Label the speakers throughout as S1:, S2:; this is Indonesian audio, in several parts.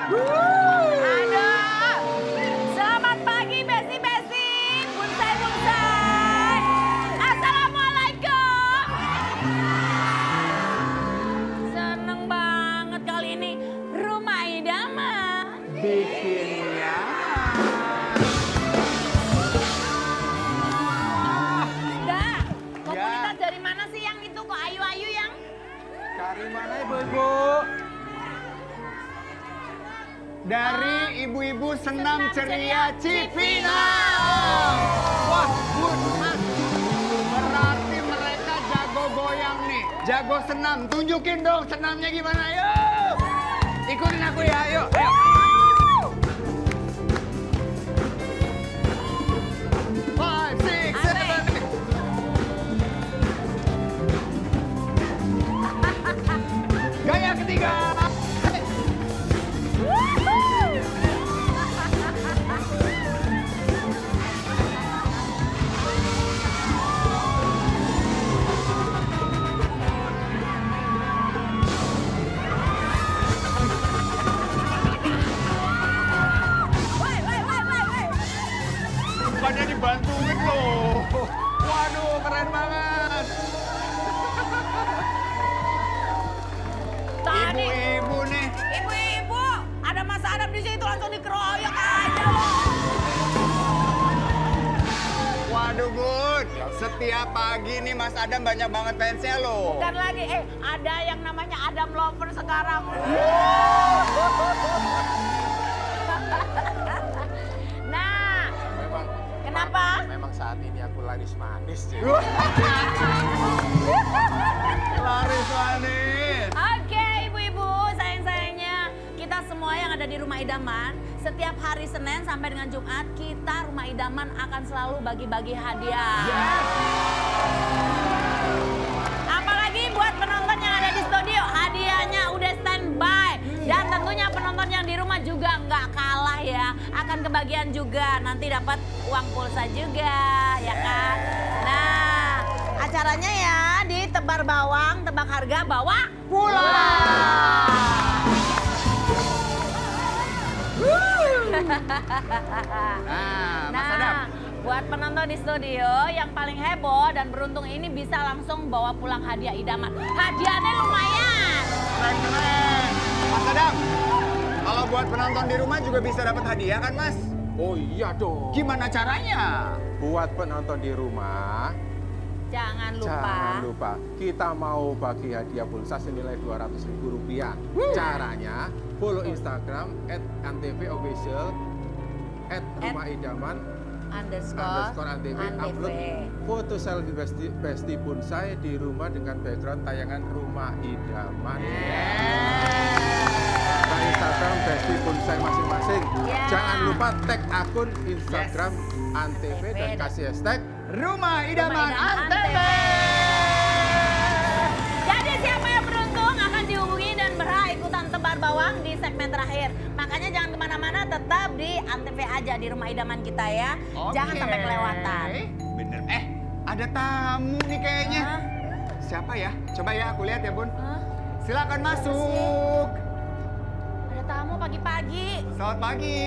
S1: Aduh. Selamat pagi Besti-Besti. Bunsai-bunsai. Assalamualaikum. Seneng banget kali ini rumah idaman.
S2: Bikinnya.
S1: Dah, komunitas dari mana sih yang itu kok ayu-ayu yang?
S2: Dari mana ibu-ibu? Dari ibu-ibu senam ceria Cipinang. Wah, Bun, Mas. Berarti mereka jago goyang nih. Jago senam. Tunjukin dong senamnya gimana, yuk. Ikutin aku ya, yuk. Ayo. Five, six, seven, eight. Gaya ketiga. Bukannya dibantuin loh. Waduh, keren banget.
S1: Tadi
S2: Ibu-ibu nih.
S1: ibu-ibu ada Mas Adam di situ langsung dikeroyok aja loh.
S2: Waduh, Bun. Setiap pagi nih Mas Adam banyak banget fansnya loh.
S1: Dan lagi ada yang namanya Adam Lover sekarang. Nah,
S3: Memang,
S1: kenapa?
S3: memang saat ini aku laris manis sih.
S2: Laris manis.
S1: Oke, ibu-ibu, sayang-sayangnya kita semua yang ada di Rumah Idaman, setiap hari Senin sampai dengan Jumat, kita Rumah Idaman akan selalu bagi-bagi hadiah. Apalagi buat penonton yang ada di studio, hadiahnya udah standby. Dan tentunya penonton yang di rumah juga nggak kalah ya, akan kebagian juga, nanti dapat uang pulsa juga, ya kan? Nah, acaranya ya di Tebar Bawang, tebak harga, bawa pulang.
S2: Mas Adam.
S1: Buat penonton di studio yang paling heboh dan beruntung ini bisa langsung bawa pulang hadiah idaman. Hadiahnya lumayan.
S2: Keren-keren. Mas Adam, kalau buat penonton di rumah juga bisa dapat hadiah kan, Mas?
S3: Oh iya dong.
S2: Gimana caranya?
S3: Buat penonton di rumah,
S1: Jangan
S3: jangan
S1: lupa.
S3: lupa kita mau bagi hadiah pulsa senilai Rp200.000. Caranya follow Instagram @antv_official @rumahidaman
S1: _antv.
S3: upload foto selfie Besti Bonsai di rumah dengan background tayangan Rumah Idaman. Nah, Instagram Besti Bonsai masing-masing.
S1: Ya.
S3: Jangan lupa tag akun Instagram Antv dan kasih hashtag
S2: Rumah Idaman
S1: Idaman
S2: Antv.
S1: Jadi siapa yang beruntung akan dihubungi dan berhak ikutan tebar bawang di segmen terakhir. Makanya jangan kemana-mana, tetap di Antv aja di Rumah Idaman kita ya. Jangan
S2: Oke.
S1: sampai kelewatan.
S2: Bener. Ada tamu nih kayaknya.
S1: Hah?
S2: Siapa ya? Coba ya aku lihat ya, Bun.
S1: Hah?
S2: Silakan masuk.
S1: Ada tamu pagi-pagi.
S2: Selamat pagi.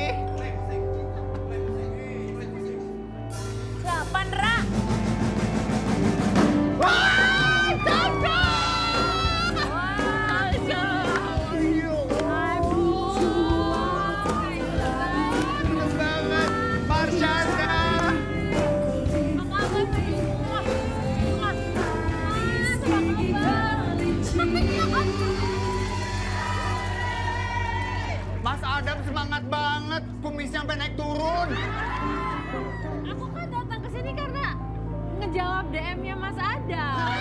S1: Siapa, Ndra?
S2: Wah, Caca!
S1: Wah,
S2: Seneng banget. Marsyanda. Mas Adam semangat banget. Kumisnya sampai naik turun.
S4: Aku kan datang ke sini karena ngejawab DM-nya Mas Adam.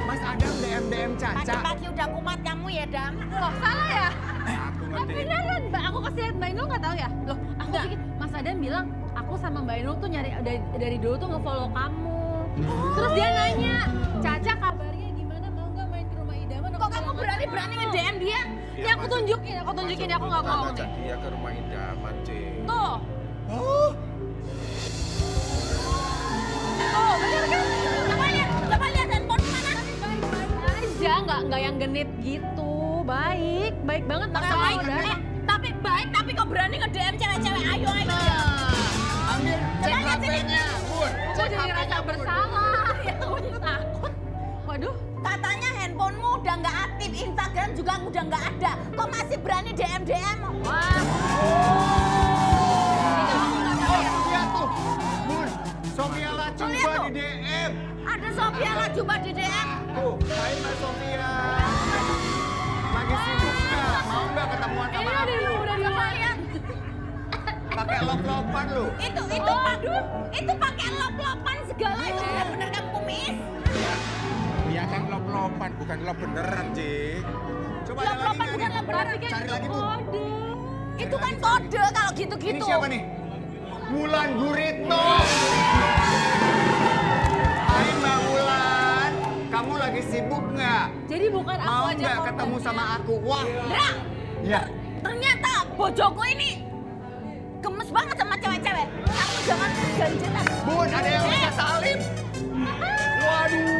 S2: Mas Adam DM Caca.
S1: Pagi-pagi udah kumat kamu ya, Dam.
S4: Loh, salah ya?
S3: aku
S4: Oh, beneran, Mbak. Aku kasih lihat Mbak Inul nggak tahu ya? Loh, aku
S1: Enggak.
S4: pikir Mas Adam bilang, aku sama Mbak Inul tuh nyari dari dulu tuh nge-follow kamu. Terus dia nanya, Caca kabarnya gimana? Mau nggak main ke rumah idaman?
S1: Kok kamu berani-berani nge-DM dia?
S4: Ya aku tunjukin, aku nggak mau
S3: ngajak
S4: nih.
S3: dia ke Rumah Idaman, Cik.
S4: Tuh,
S2: Oh,
S4: tuh, bener kan?
S1: Coba lihat handphone mana?
S4: Baik-baik aja, nggak yang genit gitu. baik banget.
S1: Masa
S4: makanya
S1: baik?
S4: udah.
S1: Tapi baik, tapi kok berani nge-DM cewek-cewek? Ayo.
S2: Ambil cek
S1: Coba lihat sini.
S2: HP-nya, Bun.
S4: Aku
S2: Cek
S4: jadi
S2: HP-nya,
S4: rasa
S2: Bun.
S4: bersalah. Ya aku jadi takut. Waduh.
S1: Katanya handphonemu udah nggak aktif, Instagram juga udah nggak ada. Kok masih berani DM? Wah.
S2: Oh, lihat tuh. Bun, Sofia Lacuba
S1: Lihat tuh.
S2: di DM.
S1: Ada Sophia Lacuba di DM.
S2: Tuh, hai Mbak Sofia. Lagi sibuk nggak? Mau nggak ketemuan sama
S4: Ini
S2: aku?
S4: udah di
S1: Lumayan.
S2: Pakai lop-lopan lu.
S1: Itu pakai lop-lopan segala itu bener-bener kamu kumis.
S3: Ya kan lop-lopan, bukan lop beneran, C.
S2: Coba ada lagi
S1: Lop-lopan
S2: nggak
S1: bukan
S2: nih?
S1: lop beneran.
S2: Cari lagi, Bu.
S4: kode.
S1: Itu kan kode kalau
S2: Ini
S1: gitu-gitu.
S2: siapa nih? Wulan Guritno. Hai Mbak Wulan, kamu lagi sibuk nggak?
S4: Jadi bukan aku
S2: Mau
S4: aja
S2: nggak
S4: korbannya.
S2: ketemu sama aku? Wah,
S1: Dra,
S2: ya.
S1: ternyata bojoku ini gemes banget sama cewek-cewek. Kamu jangan ganjelan.
S2: Bun, ada yang bisa salim. Waduh.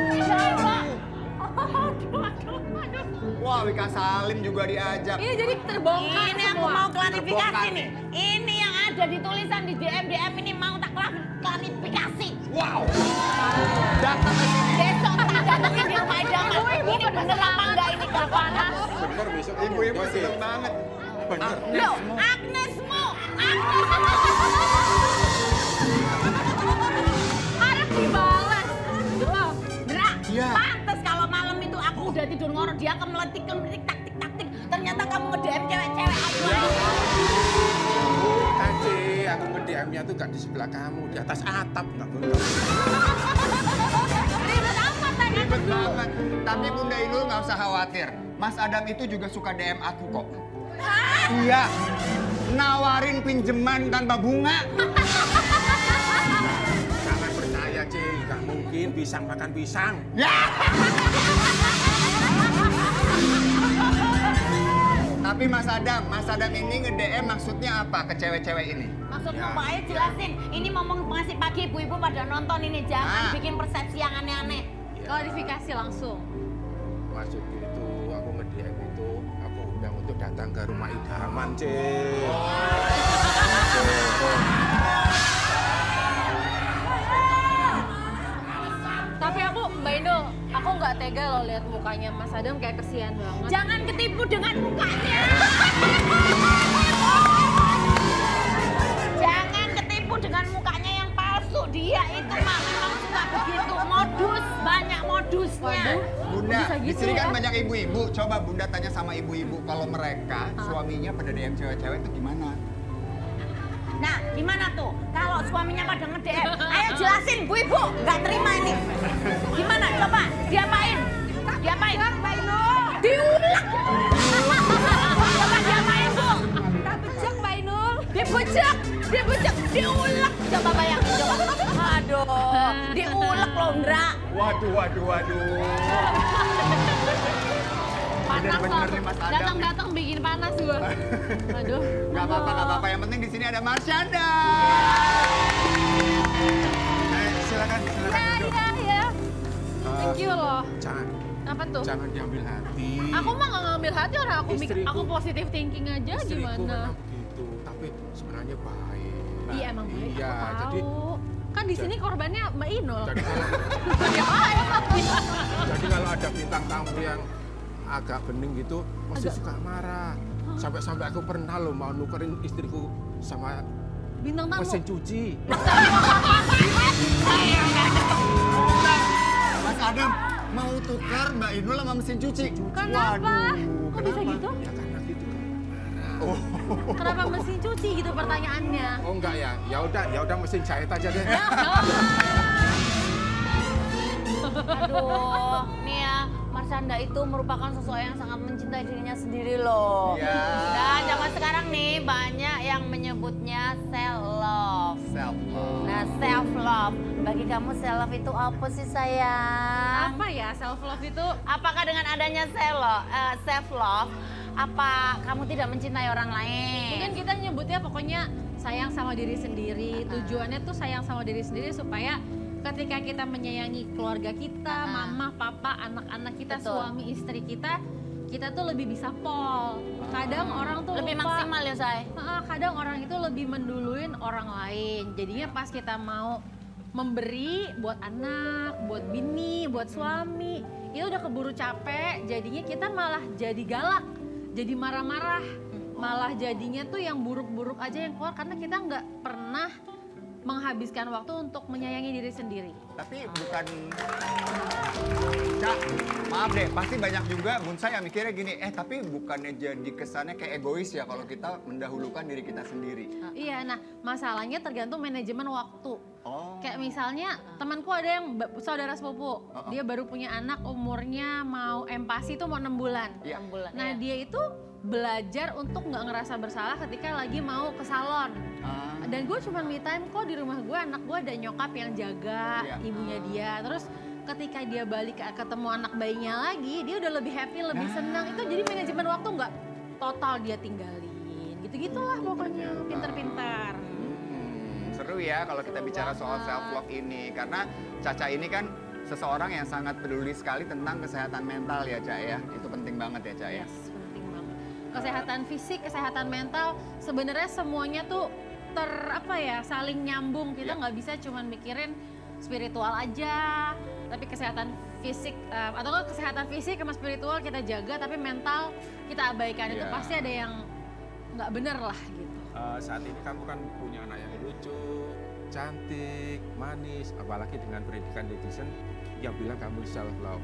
S2: Wah, Wika Salim juga diajak.
S4: Ini jadi terbongkar
S1: Ini aku
S4: semua.
S1: mau klarifikasi
S2: Terbongkar
S1: nih. Ini yang ada di tulisan di DM ini mau tak klarifikasi.
S2: Wow. Datang ke sini.
S1: Besok tak datangin di rumah idaman. Ini bener apa enggak ini kawana?
S3: Bener besok
S2: Ibu-ibu
S3: gua, C.
S2: seneng banget.
S3: Bener.
S1: Loh, Agnesmu.
S4: Harap dibalas. Loh,
S1: Dra,
S2: Iya.
S1: pantes kalau malam itu aku udah tidur ngorok dia kemeletik taktik. Ternyata kamu nge-DM cewek-cewek.
S3: Bukan, C. Aku nge-DM-nya tuh gak di sebelah kamu, di atas atap. Gak boleh.
S1: Ribet amat tadi.
S2: Ribet banget. Tapi Bunda Inul nggak usah khawatir. Mas Adam itu juga suka DM aku kok. Iya. Nawarin pinjeman tanpa bunga.
S3: Jangan percaya, C. Gak mungkin pisang makan pisang.
S2: Ya. Tapi Mas Adam ini nge-DM maksudnya apa ke cewek-cewek ini?
S1: Maksudmu
S3: Ya.
S1: Pak Ayo jelasin. Ini mau ngasih pagi ibu-ibu pada nonton ini. Jangan
S2: Ah.
S1: bikin persepsi yang aneh-aneh.
S4: klarifikasi langsung.
S3: Maksudku itu, aku nge-DM itu, aku undang untuk datang ke rumah idaman, C.
S4: Tapi aku, Mbak Indul, aku nggak tega loh lihat mukanya Mas Adam kayak kesian banget.
S1: Jangan ketipu dengan mukanya. Jangan ketipu dengan mukanya yang palsu. Dia itu mah memang suka begitu. Modus, banyak modusnya.
S4: Waduh.
S2: Bunda,
S4: Bisa
S2: di
S4: gitu
S2: sini kan
S4: ya?
S2: banyak ibu-ibu. Coba Bunda tanya sama ibu-ibu kalau mereka suaminya pada DM cewek-cewek itu gimana?
S1: Nah, gimana tuh? Kalau suaminya pada nge-DM, ayo jelasin, Bu Ibu, nggak terima ini. Gimana? Coba, diapain? Diapain? Diulek. Coba diapain, Bu?
S4: Bejek Mbak Indul.
S1: Dibujuk, diulek. Coba bayangin, coba. Aduh, diulek loh, Ndra.
S2: Waduh.
S4: Panas
S2: Bener-bener
S4: loh.
S2: nih Mas Adam
S4: Datang-datang bikin panas gua. Aduh.
S2: Gak apa-apa. Yang penting di sini ada Marsyanda.
S3: Silakan duduk.
S4: Ya. Thank you loh. Apa tuh?
S3: Jangan diambil hati.
S4: Aku mah nggak ngambil hati orang aku
S3: Istriku-
S4: aku positive thinking aja
S3: Istriku
S4: gimana?
S3: memang begitu, tapi sebenarnya baik.
S4: Iya emang baik.
S3: Iya,
S4: aku
S3: jadi
S4: tahu. Kan di sini korbannya Mbak Inul.
S3: jadi kalau,
S4: Ya,
S3: jadi kalau ada bintang tamu yang agak bening gitu, pasti suka marah. Sampai aku pernah loh mau nukerin istriku sama
S4: bintang tamu.
S3: mesin cuci.
S2: Mas Adam mau tukar Mbak Inul sama mesin cuci.
S4: Kenapa? Kok bisa gitu?
S3: Ya karena gitu kan marah.
S4: Kenapa mesin cuci gitu pertanyaannya?
S3: Oh enggak ya, ya udah mesin jahit aja deh.
S1: Aduh, nih ya, Marsyanda itu merupakan seseorang yang sangat mencintai dirinya sendiri loh.
S2: Iya.
S1: Dan zaman sekarang nih banyak yang menyebutnya self love.
S2: Self love.
S1: Nah, self love. Bagi kamu self love itu apa sih sayang?
S4: Apa ya self love itu?
S1: Apakah dengan adanya self love, apa kamu tidak mencintai orang lain?
S4: Mungkin kita nyebutnya pokoknya sayang sama diri sendiri. Tujuannya tuh sayang sama diri sendiri supaya ketika kita menyayangi keluarga kita, mama, papa, anak-anak kita,
S1: Betul.
S4: suami, istri kita kita tuh lebih bisa pol. Kadang orang tuh
S1: Lebih
S4: lupa.
S1: maksimal ya, Say?
S4: Kadang orang itu lebih menduluin orang lain. Jadinya pas kita mau memberi buat anak, buat bini, buat suami, itu udah keburu capek. Jadinya kita malah jadi galak, jadi marah-marah. Malah jadinya tuh yang buruk-buruk aja yang keluar karena kita nggak pernah menghabiskan waktu untuk menyayangi diri sendiri.
S2: Tapi bukan, Cak, maaf deh, pasti banyak juga Bonsai yang mikirnya gini, tapi bukannya jadi kesannya kayak egois ya kalau kita mendahulukan diri kita sendiri.
S4: Iya, nah masalahnya tergantung manajemen waktu.
S2: Oh.
S4: Kayak misalnya temanku ada yang saudara sepupu, dia baru punya anak umurnya mau empasi tuh mau 6 bulan.
S2: Iya.
S1: 6 bulan.
S4: Nah dia itu belajar untuk nggak ngerasa bersalah ketika lagi mau ke salon. Dan gue cuma me time kok di rumah gue, anak gue ada nyokap yang jaga
S2: Iya.
S4: ibunya dia. Terus ketika dia balik ketemu anak bayinya lagi, dia udah lebih happy, lebih senang. Itu jadi manajemen waktu nggak total dia tinggalin. Gitu-gitulah pokoknya, pinter-pinter.
S2: Seru ya kalau kita bicara soal self love ini, karena Caca ini kan seseorang yang sangat peduli sekali tentang kesehatan mental ya, Ca ya. Itu penting banget ya, Ca ya.
S4: Yes, penting banget. Kesehatan fisik, kesehatan mental, sebenarnya semuanya tuh saling nyambung. Kita nggak bisa cuman mikirin spiritual aja, tapi kesehatan fisik atau nggak kesehatan fisik sama spiritual kita jaga, tapi mental kita abaikan. Itu pasti ada yang nggak bener lah gitu.
S3: Saat ini kamu kan punya anak yang lucu, cantik, manis, apalagi dengan pendidikan netizen yang bilang kamu self love.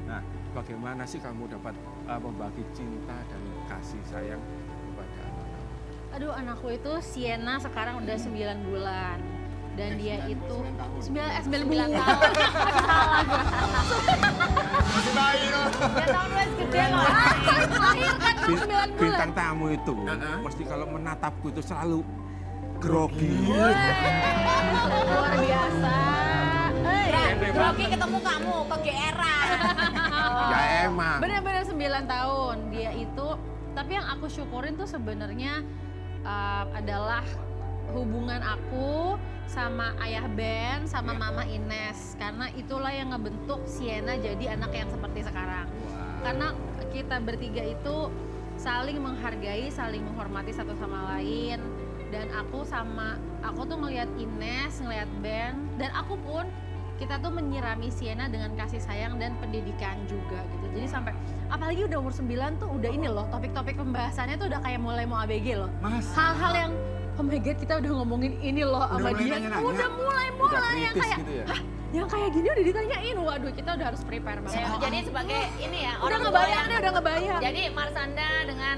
S3: Nah, bagaimana sih kamu dapat membagi cinta dan kasih sayang kepada anak?
S4: Aduh, anakku itu Sienna sekarang udah 9 bulan. Dan dia itu 9 bulan. Salah gue.
S2: Masih bayi loh.
S1: Ya tahun wes gede loh.
S4: Lahir kan 9 bulan.
S3: Bintang tamu itu, mesti kalau menatapku itu selalu grogi.
S4: Luar biasa.
S1: Grogi ketemu kamu, kegeeran.
S3: Ya emang.
S4: Bener-bener 9 tahun dia itu. Tapi yang aku syukurin tuh sebenarnya adalah hubungan aku sama ayah Ben sama mama Ines, karena itulah yang ngebentuk Sienna jadi anak yang seperti sekarang. Karena kita bertiga itu saling menghargai, saling menghormati satu sama lain. Dan aku tuh ngelihat Ines, ngelihat Ben, dan aku pun kita tuh menyirami Sienna dengan kasih sayang dan pendidikan juga gitu. Jadi sampai apalagi udah umur 9 tuh udah ini loh, topik-topik pembahasannya tuh udah kayak mulai mau ABG loh. Hal-hal yang oh my god, kita udah ngomongin ini loh sama dia. Udah mulai yang kayak
S3: gitu ya?
S4: hah, yang kayak gini udah ditanyain. Waduh, kita udah harus prepare banget.
S1: Jadi sebagai ini ya,
S4: Udah ngebayang.
S1: Jadi Marsanda dengan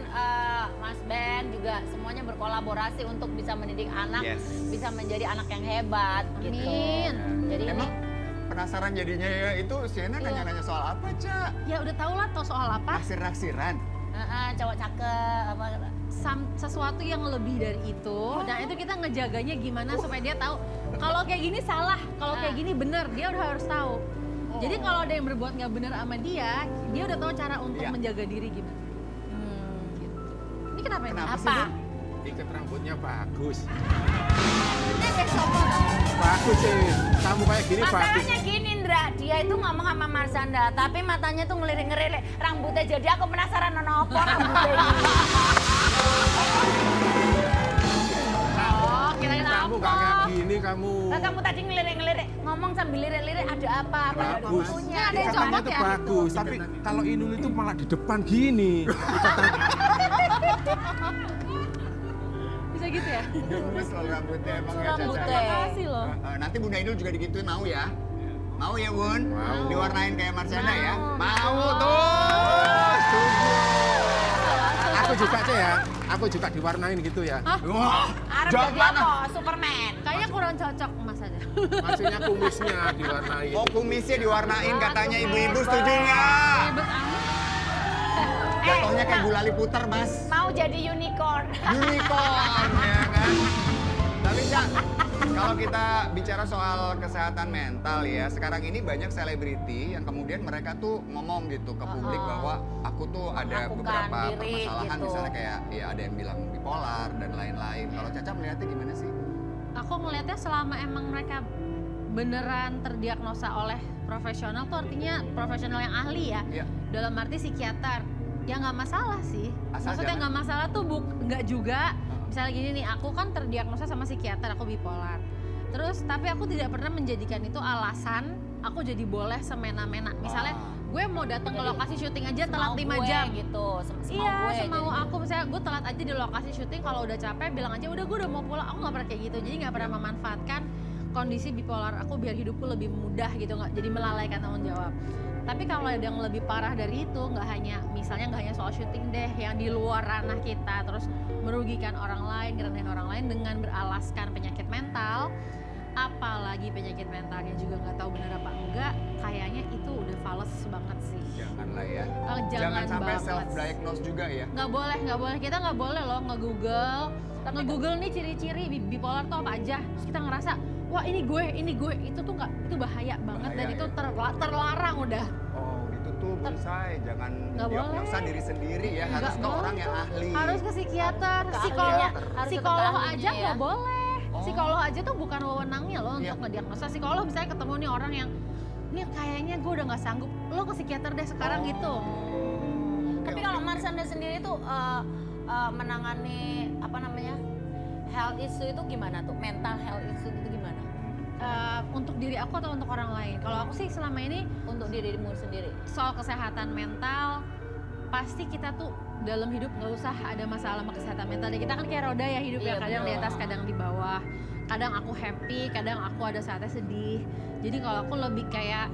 S1: Mas Ben juga semuanya berkolaborasi untuk bisa mendidik anak, bisa menjadi anak yang hebat gitu.
S4: Amin.
S1: Jadi
S2: Emang penasaran jadinya ya, itu Sienna nanya-nanya soal apa, Ca?
S4: Ya udah tau lah tau soal apa.
S2: Naksir-naksiran.
S1: cowok cakep apa
S4: Sesuatu yang lebih dari itu. Dan itu kita ngejaganya gimana supaya dia tahu kalau kayak gini salah, kalau kayak gini bener, dia udah harus tahu. Jadi kalau ada yang berbuat nggak bener sama dia udah tahu cara untuk menjaga diri gimana. Gitu. Ini kenapa ini?
S2: Kenapa sih,
S1: apa?
S2: Bun?
S3: Ikat rambutnya bagus.
S4: Ini kayak sopan.
S3: Bagus sih. Kamu kayak gini bagus.
S1: Masalahnya gini Indra, dia itu ngomong sama Marsanda, tapi matanya tuh ngelirik-ngelirik rambutnya, jadi aku penasaran apa rambutnya ini. Oh, kirain
S3: Kamu
S1: apa?
S3: gak kayak gini kamu.
S1: Nah, kamu tadi ngelirik-ngelirik, ngomong sambil lirik-lirik ada apa? Apa ada
S3: Bagus.
S1: bukunya?
S4: Ada yang
S3: Ikatnya
S4: copot
S3: tuh
S4: ya?
S3: bagus. Tapi kalau Inul itu malah di depan gini.
S4: Bisa gitu ya?
S2: Gemes loh rambutnya emang ya, Caca.
S1: Rambutnya.
S4: Makasih loh.
S2: Nanti Bunda Inul juga digituin, mau ya? Mau ya, Bun?
S3: Mau.
S2: Diwarnain kayak Marsanda ya? Mau tuh! Setuju!
S3: Aku juga sih ya. Aku juga diwarnain gitu ya.
S2: Wah!
S1: Arab
S2: Jangan
S1: jadi apa? Superman.
S4: Kayaknya kurang cocok Mas aja.
S3: Maksudnya kumisnya diwarnain.
S2: Oh, kumisnya diwarnain katanya ibu-ibu, setuju nggak?
S4: Ribet amat.
S2: Jatuhnya kayak gulali puter, Mas.
S1: Mau jadi unicorn.
S2: Unicorn, ya kan? Tapi, Cak, kalau kita bicara soal kesehatan mental ya, sekarang ini banyak selebriti yang kemudian mereka tuh ngomong gitu ke publik bahwa aku tuh ada
S1: Melakukan
S2: beberapa
S1: diri,
S2: permasalahan,
S1: gitu.
S2: misalnya kayak ya ada yang bilang bipolar dan lain-lain. Kalau Caca melihatnya gimana sih?
S4: Aku ngelihatnya selama emang mereka beneran terdiagnosa oleh profesional tuh artinya profesional yang ahli ya.
S2: Iya.
S4: Dalam arti psikiater. Ya nggak masalah sih.
S2: Asal
S4: Maksudnya
S2: jangan-
S4: nggak masalah tuh nggak juga. Misalnya gini nih, aku kan terdiagnosa sama psikiater, aku bipolar. Terus tapi aku tidak pernah menjadikan itu alasan aku jadi boleh semena-mena. Misalnya gue mau datang ke lokasi syuting aja telat 5 jam.
S1: gitu.
S4: Iya,
S1: gue
S4: semau
S1: jadinya.
S4: aku. Misalnya gue telat aja di lokasi syuting, kalau udah capek bilang aja udah gue udah mau pulang. Aku nggak pernah kayak gitu. Jadi nggak pernah memanfaatkan kondisi bipolar aku biar hidupku lebih mudah gitu, nggak jadi melalaikan tanggung jawab. Tapi kalau ada yang lebih parah dari itu, nggak hanya soal syuting deh, yang di luar ranah kita, terus merugikan orang lain, ngerendahin orang lain dengan beralaskan penyakit mental, apalagi penyakit mentalnya juga nggak tahu benar apa enggak, kayaknya itu udah fals banget sih.
S2: Janganlah ya.
S4: Oh,
S2: Jangan sampai
S4: banget.
S2: self diagnose juga ya.
S4: Nggak boleh. Kita nggak boleh loh nge-google nih ciri-ciri bipolar tuh apa aja. Terus kita ngerasa, wah ini gue, itu tuh nggak, itu bahaya banget dan
S2: Bahaya,
S4: itu
S2: ya.
S4: terlarang udah.
S2: Oh, itu tuh Bonsai, jangan
S4: Nggak
S2: diagnosa
S4: boleh.
S2: diri sendiri ya, harus
S4: Nggak
S2: ke orang
S4: boleh
S2: yang
S4: tuh.
S2: ahli.
S4: Harus ke psikiater,
S1: Ke
S4: psikolog,
S1: ahlinya, harus ke
S4: psikolog
S1: ahlinya
S4: aja
S1: ya.
S4: nggak boleh.
S2: Oh.
S4: Psikolog aja tuh bukan wewenangnya loh
S2: Iya.
S4: untuk ngediagnosa. Psikolog misalnya ketemu nih orang yang, nih kayaknya gue udah nggak sanggup, lo ke psikiater deh sekarang gitu.
S1: Tapi kalau Marshanda sendiri tuh menangani apa namanya health issue itu gimana tuh? Mental health issue itu gimana?
S4: Untuk diri aku atau untuk orang lain? Kalau aku sih selama ini
S1: Untuk dirimu sendiri?
S4: soal kesehatan mental, pasti kita tuh dalam hidup nggak usah ada masalah sama kesehatan mental. Dan kita kan kayak roda ya hidup ya,
S1: Iya,
S4: kadang di
S1: betul.
S4: atas, kadang di bawah. Kadang aku happy, kadang aku ada saatnya sedih. Jadi kalau aku lebih kayak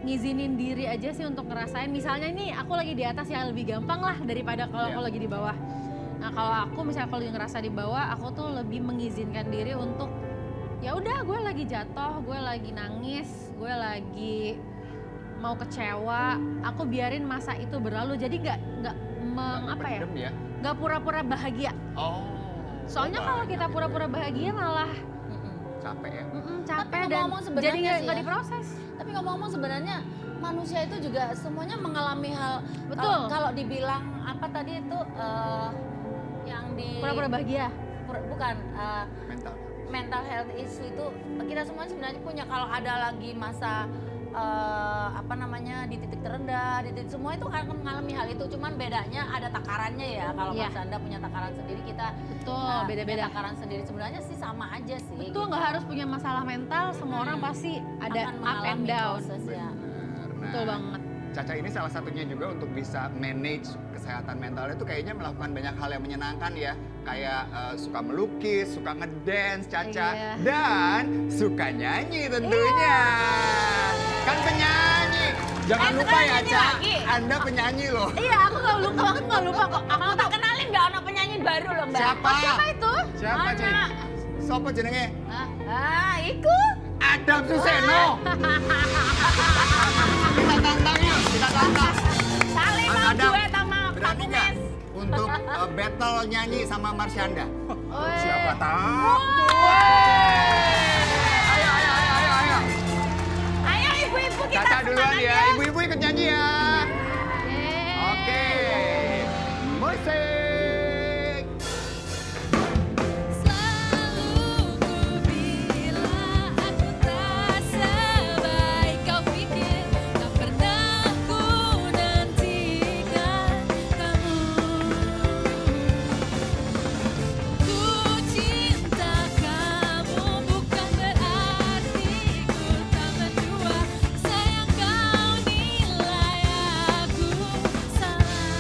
S4: ngizinin diri aja sih untuk ngerasain. Misalnya ini aku lagi di atas ya lebih gampang lah daripada kalau aku
S2: Iya.
S4: lagi di bawah. Nah kalau aku misalnya kalau lagi ngerasa di bawah, aku tuh lebih mengizinkan diri untuk ya udah gue lagi jatuh, gue lagi nangis, gue lagi mau kecewa, aku biarin masa itu berlalu. Jadi nggak
S2: Pendem ya.
S4: nggak pura-pura bahagia.
S2: Oh.
S4: Soalnya kalau kita pura-pura bahagia malah
S2: Capek ya.
S4: capek
S1: Tapi
S4: dan
S1: ngomong-ngomong sebenarnya
S4: jadi nggak
S1: sih ya,
S4: diproses.
S1: Tapi ngomong-ngomong sebenarnya manusia itu juga semuanya mengalami hal.
S4: Betul.
S1: Kalau dibilang apa tadi itu yang di
S4: Pura-pura bahagia.
S1: bukan
S2: Mental.
S1: mental health issue itu kita semua sebenarnya punya. Kalau ada lagi masa apa namanya di titik terendah, di titik semua itu akan mengalami hal itu. Cuman bedanya ada takarannya ya. Kalau
S4: Iya.
S1: Mas Anda punya takaran sendiri, kita
S4: Betul,
S1: punya
S4: beda-beda.
S1: takaran sendiri. Sebenarnya sih sama aja sih.
S4: Betul, nggak harus punya masalah mental, semua orang pasti ada
S1: Akan
S4: up and
S1: mengalami
S4: down.
S1: proses, ya.
S2: Benar.
S4: Betul banget.
S2: Caca ini salah satunya juga untuk bisa manage kesehatan mentalnya itu kayaknya melakukan banyak hal yang menyenangkan ya. Kayak suka melukis, suka ngedance Caca.
S4: Iya.
S2: Dan suka nyanyi tentunya. Kan penyanyi. Jangan lupa
S1: sekarang
S2: ya
S1: nyanyi
S2: Ca,
S1: lagi.
S2: Anda penyanyi loh.
S4: Iya, aku nggak lupa kok.
S1: Mau tak kenalin nggak ono penyanyi baru loh Mbak?
S2: Siapa?
S4: Siapa itu?
S2: Siapa Ci?
S1: Mana?
S2: Sopo jenenge?
S1: Iku.
S2: Adam Suseno. Kita tantang yuk, kita tantang.
S1: Saling
S2: Mas
S1: mau
S2: Adam,
S1: duet sama Pak
S2: berani nggak
S1: Kumis.
S2: untuk battle nyanyi sama Marsyanda?
S3: Siapa tahu?
S2: Ayo, ayo, ayo, ayo, ayo.
S1: Ayo ibu-ibu kita
S2: Caca duluan
S1: semangat
S2: ya, ibu-ibu ikut nyanyi ya. Oke, musik.
S5: Selalu ku bilang aku tak sebaik kau pikir, tak pernah ku nantikan kamu. Ku cinta kamu bukan berarti ku tak mendua, sayang kau nilai aku salah.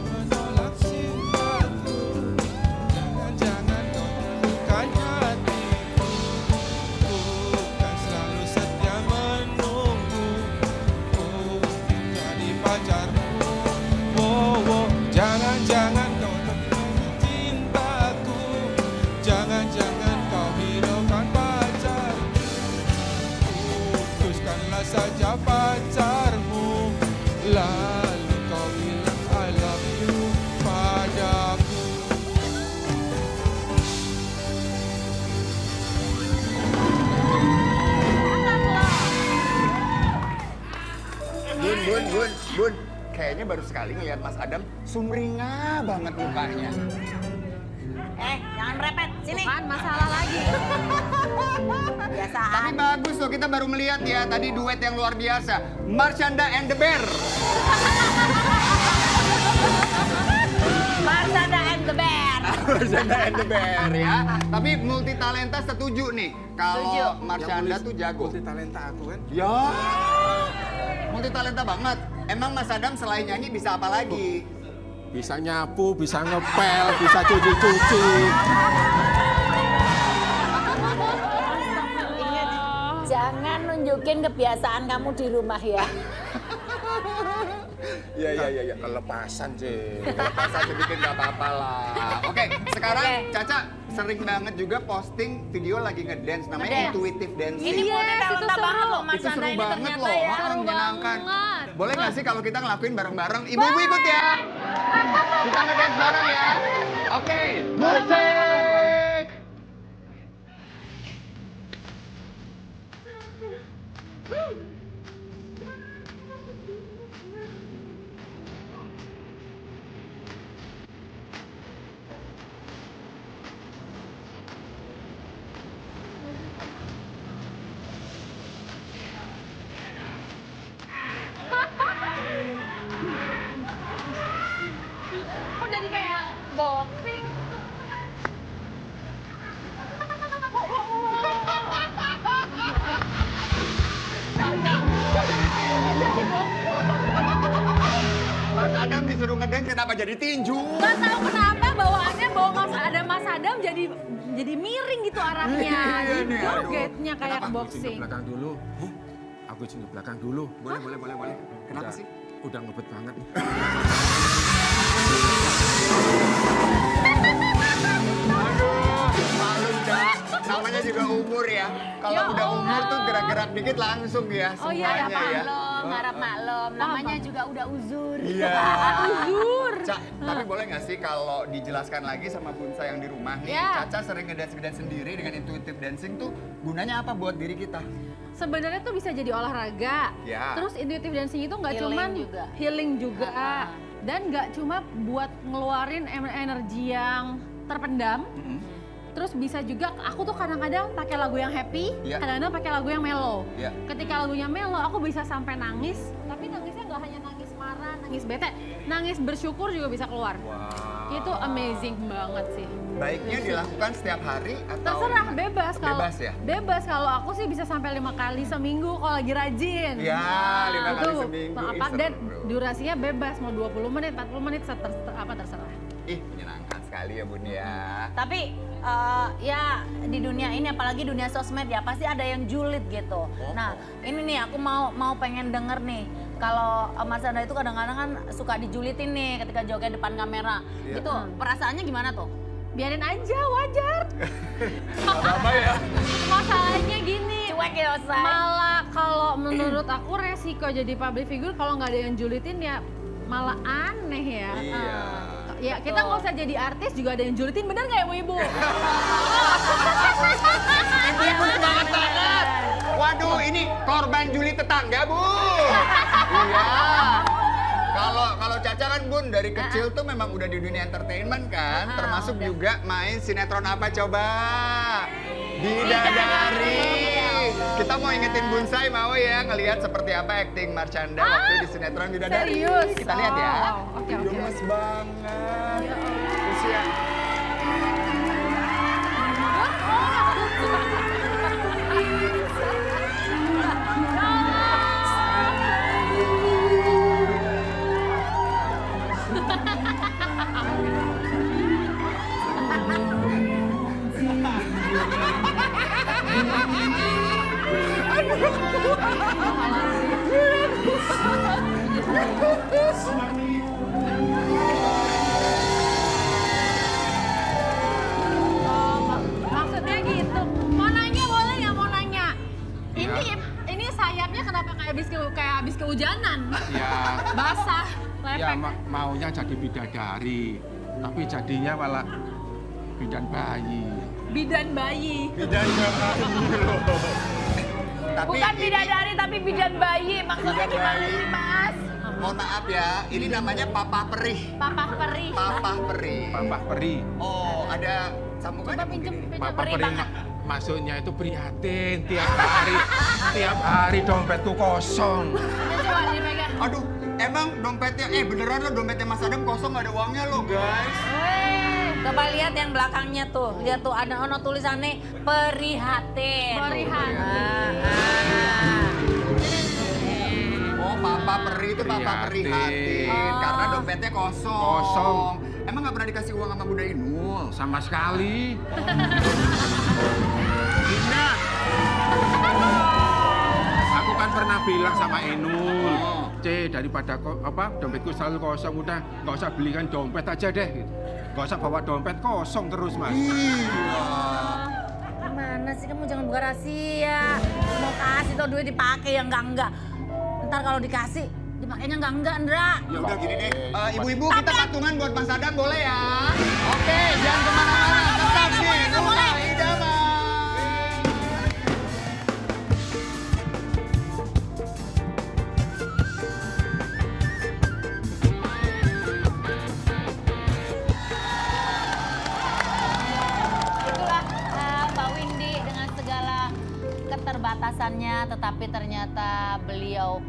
S3: Menolak cintaku, jangan kau teguhkan hatiku. Ku kan selalu setia menunggu, jadi pacarmu. Jangan kau teguhkan cintaku, jangan kau hiraukan pacarku. Putuskanlah saja pacarmu, lalu kau bilang I love you padaku.
S2: Bun. Kayaknya baru sekali ngeliat Mas Adam sumringah banget mukanya.
S1: Jangan merepet. Sini.
S4: Kan masalah lagi.
S1: Biasaan.
S2: Tapi bagus loh, kita baru melihat ya tadi duet yang luar biasa. Marshanda and the Bear.
S1: Marshanda and the Bear.
S2: Marshanda and the Bear ya. Tapi multi talenta setuju nih.
S1: Setuju.
S2: Kalau Marshanda tuh jago.
S3: Multi talenta aku kan.
S2: Ya. Multi talenta banget. Emang Mas Adam selain nyanyi bisa apa lagi?
S3: Bisa nyapu, bisa ngepel, bisa cuci-cuci.
S1: Ingat, jangan nunjukin kebiasaan kamu di rumah ya.
S2: Iya.
S3: Kelepasan sih.
S2: Kelepasan sedikit nggak apa-apa lah. Oke, sekarang
S1: Oke.
S2: Caca sering banget juga posting video lagi ngedance namanya
S1: Ngedance.
S2: intuitive dancing.
S1: Ini multi
S4: Yes,
S1: talenta
S4: itu seru.
S1: banget loh
S2: Itu
S1: Marshanda
S2: seru
S1: ini
S2: banget
S1: ternyata
S2: loh,
S1: ya.
S4: Seru
S2: menyenangkan.
S4: banget.
S2: Boleh nggak sih kalau kita ngelakuin bareng-bareng? Ibu-ibu ikut ya. Kita ngedance bareng ya. Oke, musik.
S4: Kok jadi kayak boxing?
S2: Mas Adam disuruh ngedance kenapa jadi tinju?
S4: Gak tahu kenapa bawaannya bawa Mas Adam jadi miring gitu arahnya.
S2: Iya
S4: Jadi
S2: nih, aduh.
S4: jogetnya kayak
S3: Aku izin ke
S4: boxing.
S3: belakang dulu. Aku izin ke belakang dulu.
S2: Boleh. Kenapa
S3: Udah-
S2: sih?
S3: Udah ngebet banget.
S2: Aduh, maklum dah. Namanya juga umur ya. Kalau
S4: Ya
S2: udah umur
S4: Allah.
S2: tuh gerak-gerak dikit langsung ya
S4: Oh iya,
S2: semuanya ya.
S1: Maklum, harap maklum. Namanya juga udah uzur.
S2: Iya.
S4: Uzur.
S2: Cak, tapi boleh nggak sih kalau dijelaskan lagi sama Bunsa yang di rumah nih,
S4: Ya.
S2: Caca sering ngedance-ngedance sendiri dengan intuitive dancing tuh gunanya apa buat diri kita?
S4: Sebenarnya tuh bisa jadi olahraga.
S2: Ya.
S4: Terus intuitive dancing itu nggak
S1: Healing
S4: cuman
S1: juga.
S4: healing juga,
S1: Ah.
S4: dan nggak cuma buat ngeluarin energi yang terpendam. Terus bisa juga aku tuh kadang-kadang pakai lagu yang happy,
S2: Iya.
S4: kadang-kadang pakai lagu yang mellow.
S2: Iya.
S4: Ketika lagunya mellow, aku bisa sampai nangis. Tapi nangisnya nggak hanya nangis marah, nangis bete, nangis bersyukur juga bisa keluar.
S2: Wow.
S4: Itu amazing banget sih.
S2: Baiknya dilakukan setiap hari atau?
S4: Terserah, bebas kalau
S2: Bebas ya?
S4: Bebas kalau aku sih bisa sampai 5 kali seminggu kalau lagi rajin.
S2: Ya, 5 kali
S4: Itu
S2: seminggu.
S4: apa
S2: Ih,
S4: dan
S2: seru, bro.
S4: durasinya bebas mau 20 menit, 40 menit terserah.
S2: Ih, menyenangkan sekali ya Bun ya.
S1: Tapi ya di dunia ini apalagi dunia sosmed ya pasti ada yang julid gitu. Nah ini nih aku mau pengen denger nih kalau Marshanda itu kadang-kadang kan suka dijulitin nih ketika joget depan kamera.
S2: Iya.
S1: Itu perasaannya gimana tuh?
S4: Biarin aja, wajar.
S2: Apa ya?
S4: Masalahnya gini,
S1: Cuek ya Say.
S4: malah kalau menurut aku resiko jadi public figure kalau nggak ada yang julitin ya malah aneh ya.
S2: Iya.
S4: Ya kita nggak usah jadi artis juga ada yang julitin, bener nggak ibu-ibu?
S2: Ibu-ibu semangat banget. Waduh, ini korban juli tetangga, Bu. Iya. Kalau Caca kan Bun dari kecil tuh memang udah di dunia entertainment kan, termasuk juga main sinetron apa coba? Bidadari. Kita mau ingetin Bunsai mau ya ngelihat seperti apa acting Marshanda waktu di sinetron Bidadari.
S4: Serius?
S2: Kita lihat ya.
S4: Oh, oke.
S2: Gemes banget. Terus ya.
S4: Maksudnya gitu. Mau nanya boleh nggak? Mau nanya. Ini sayapnya kenapa kayak habis kehujanan?
S3: Ya,
S4: Basah,
S3: ya
S4: lepek.
S3: maunya jadi bidadari, tapi jadinya malah bidan bayi.
S4: Bidan bayi.
S2: Bidadari loh. Tapi
S1: Bukan
S2: ini-
S1: bidadari tapi bidan bayi. Maksudnya
S2: Bidan
S1: gimana
S2: bayi.
S1: sih Mas?
S2: mohon maaf ya, ini namanya Papa Perih.
S1: Papa Perih.
S2: Papa Perih.
S3: Papa Peri.
S2: Oh, ada sambungannya mungkin ini.
S3: Papa
S1: Perih
S3: Peri
S1: banget.
S3: maksudnya itu prihatin tiap hari dompetku kosong.
S1: Coba dipegang.
S2: Aduh, emang dompetnya, beneran lo dompetnya Mas Adam kosong gak ada uangnya lo guys.
S1: Coba lihat yang belakangnya tuh. Lihat tuh ada ono tulisannya prihatin.
S4: Prihatin.
S2: Oh, Papa Perih itu Papa
S3: Prihatin.
S2: Prihatin. Karena dompetnya kosong.
S3: Kosong.
S2: Emang gak pernah dikasih uang sama Bunda Inul?
S3: Sama sekali.
S2: Dina.
S3: Aku kan pernah bilang sama Enul,
S2: Oh.
S3: daripada dompetku selalu kosong, udah nggak usah belikan dompet aja deh. Gitu. Nggak usah bawa dompet kosong terus, Mas.
S2: Iya.
S1: Gimana sih kamu jangan buka rahasia. Mau kasih tuh duit dipakai yang enggak. Ntar kalau dikasih dipakainya enggak, Ndra.
S2: Ya udah gini deh, ibu-ibu kita patungan buat Mas Adam boleh ya? Oke, jangan kemana-mana, tetap di Rumah Idaman.
S1: Itulah Mbak Windy dengan segala keterbatasannya, tetapi ternyata beliau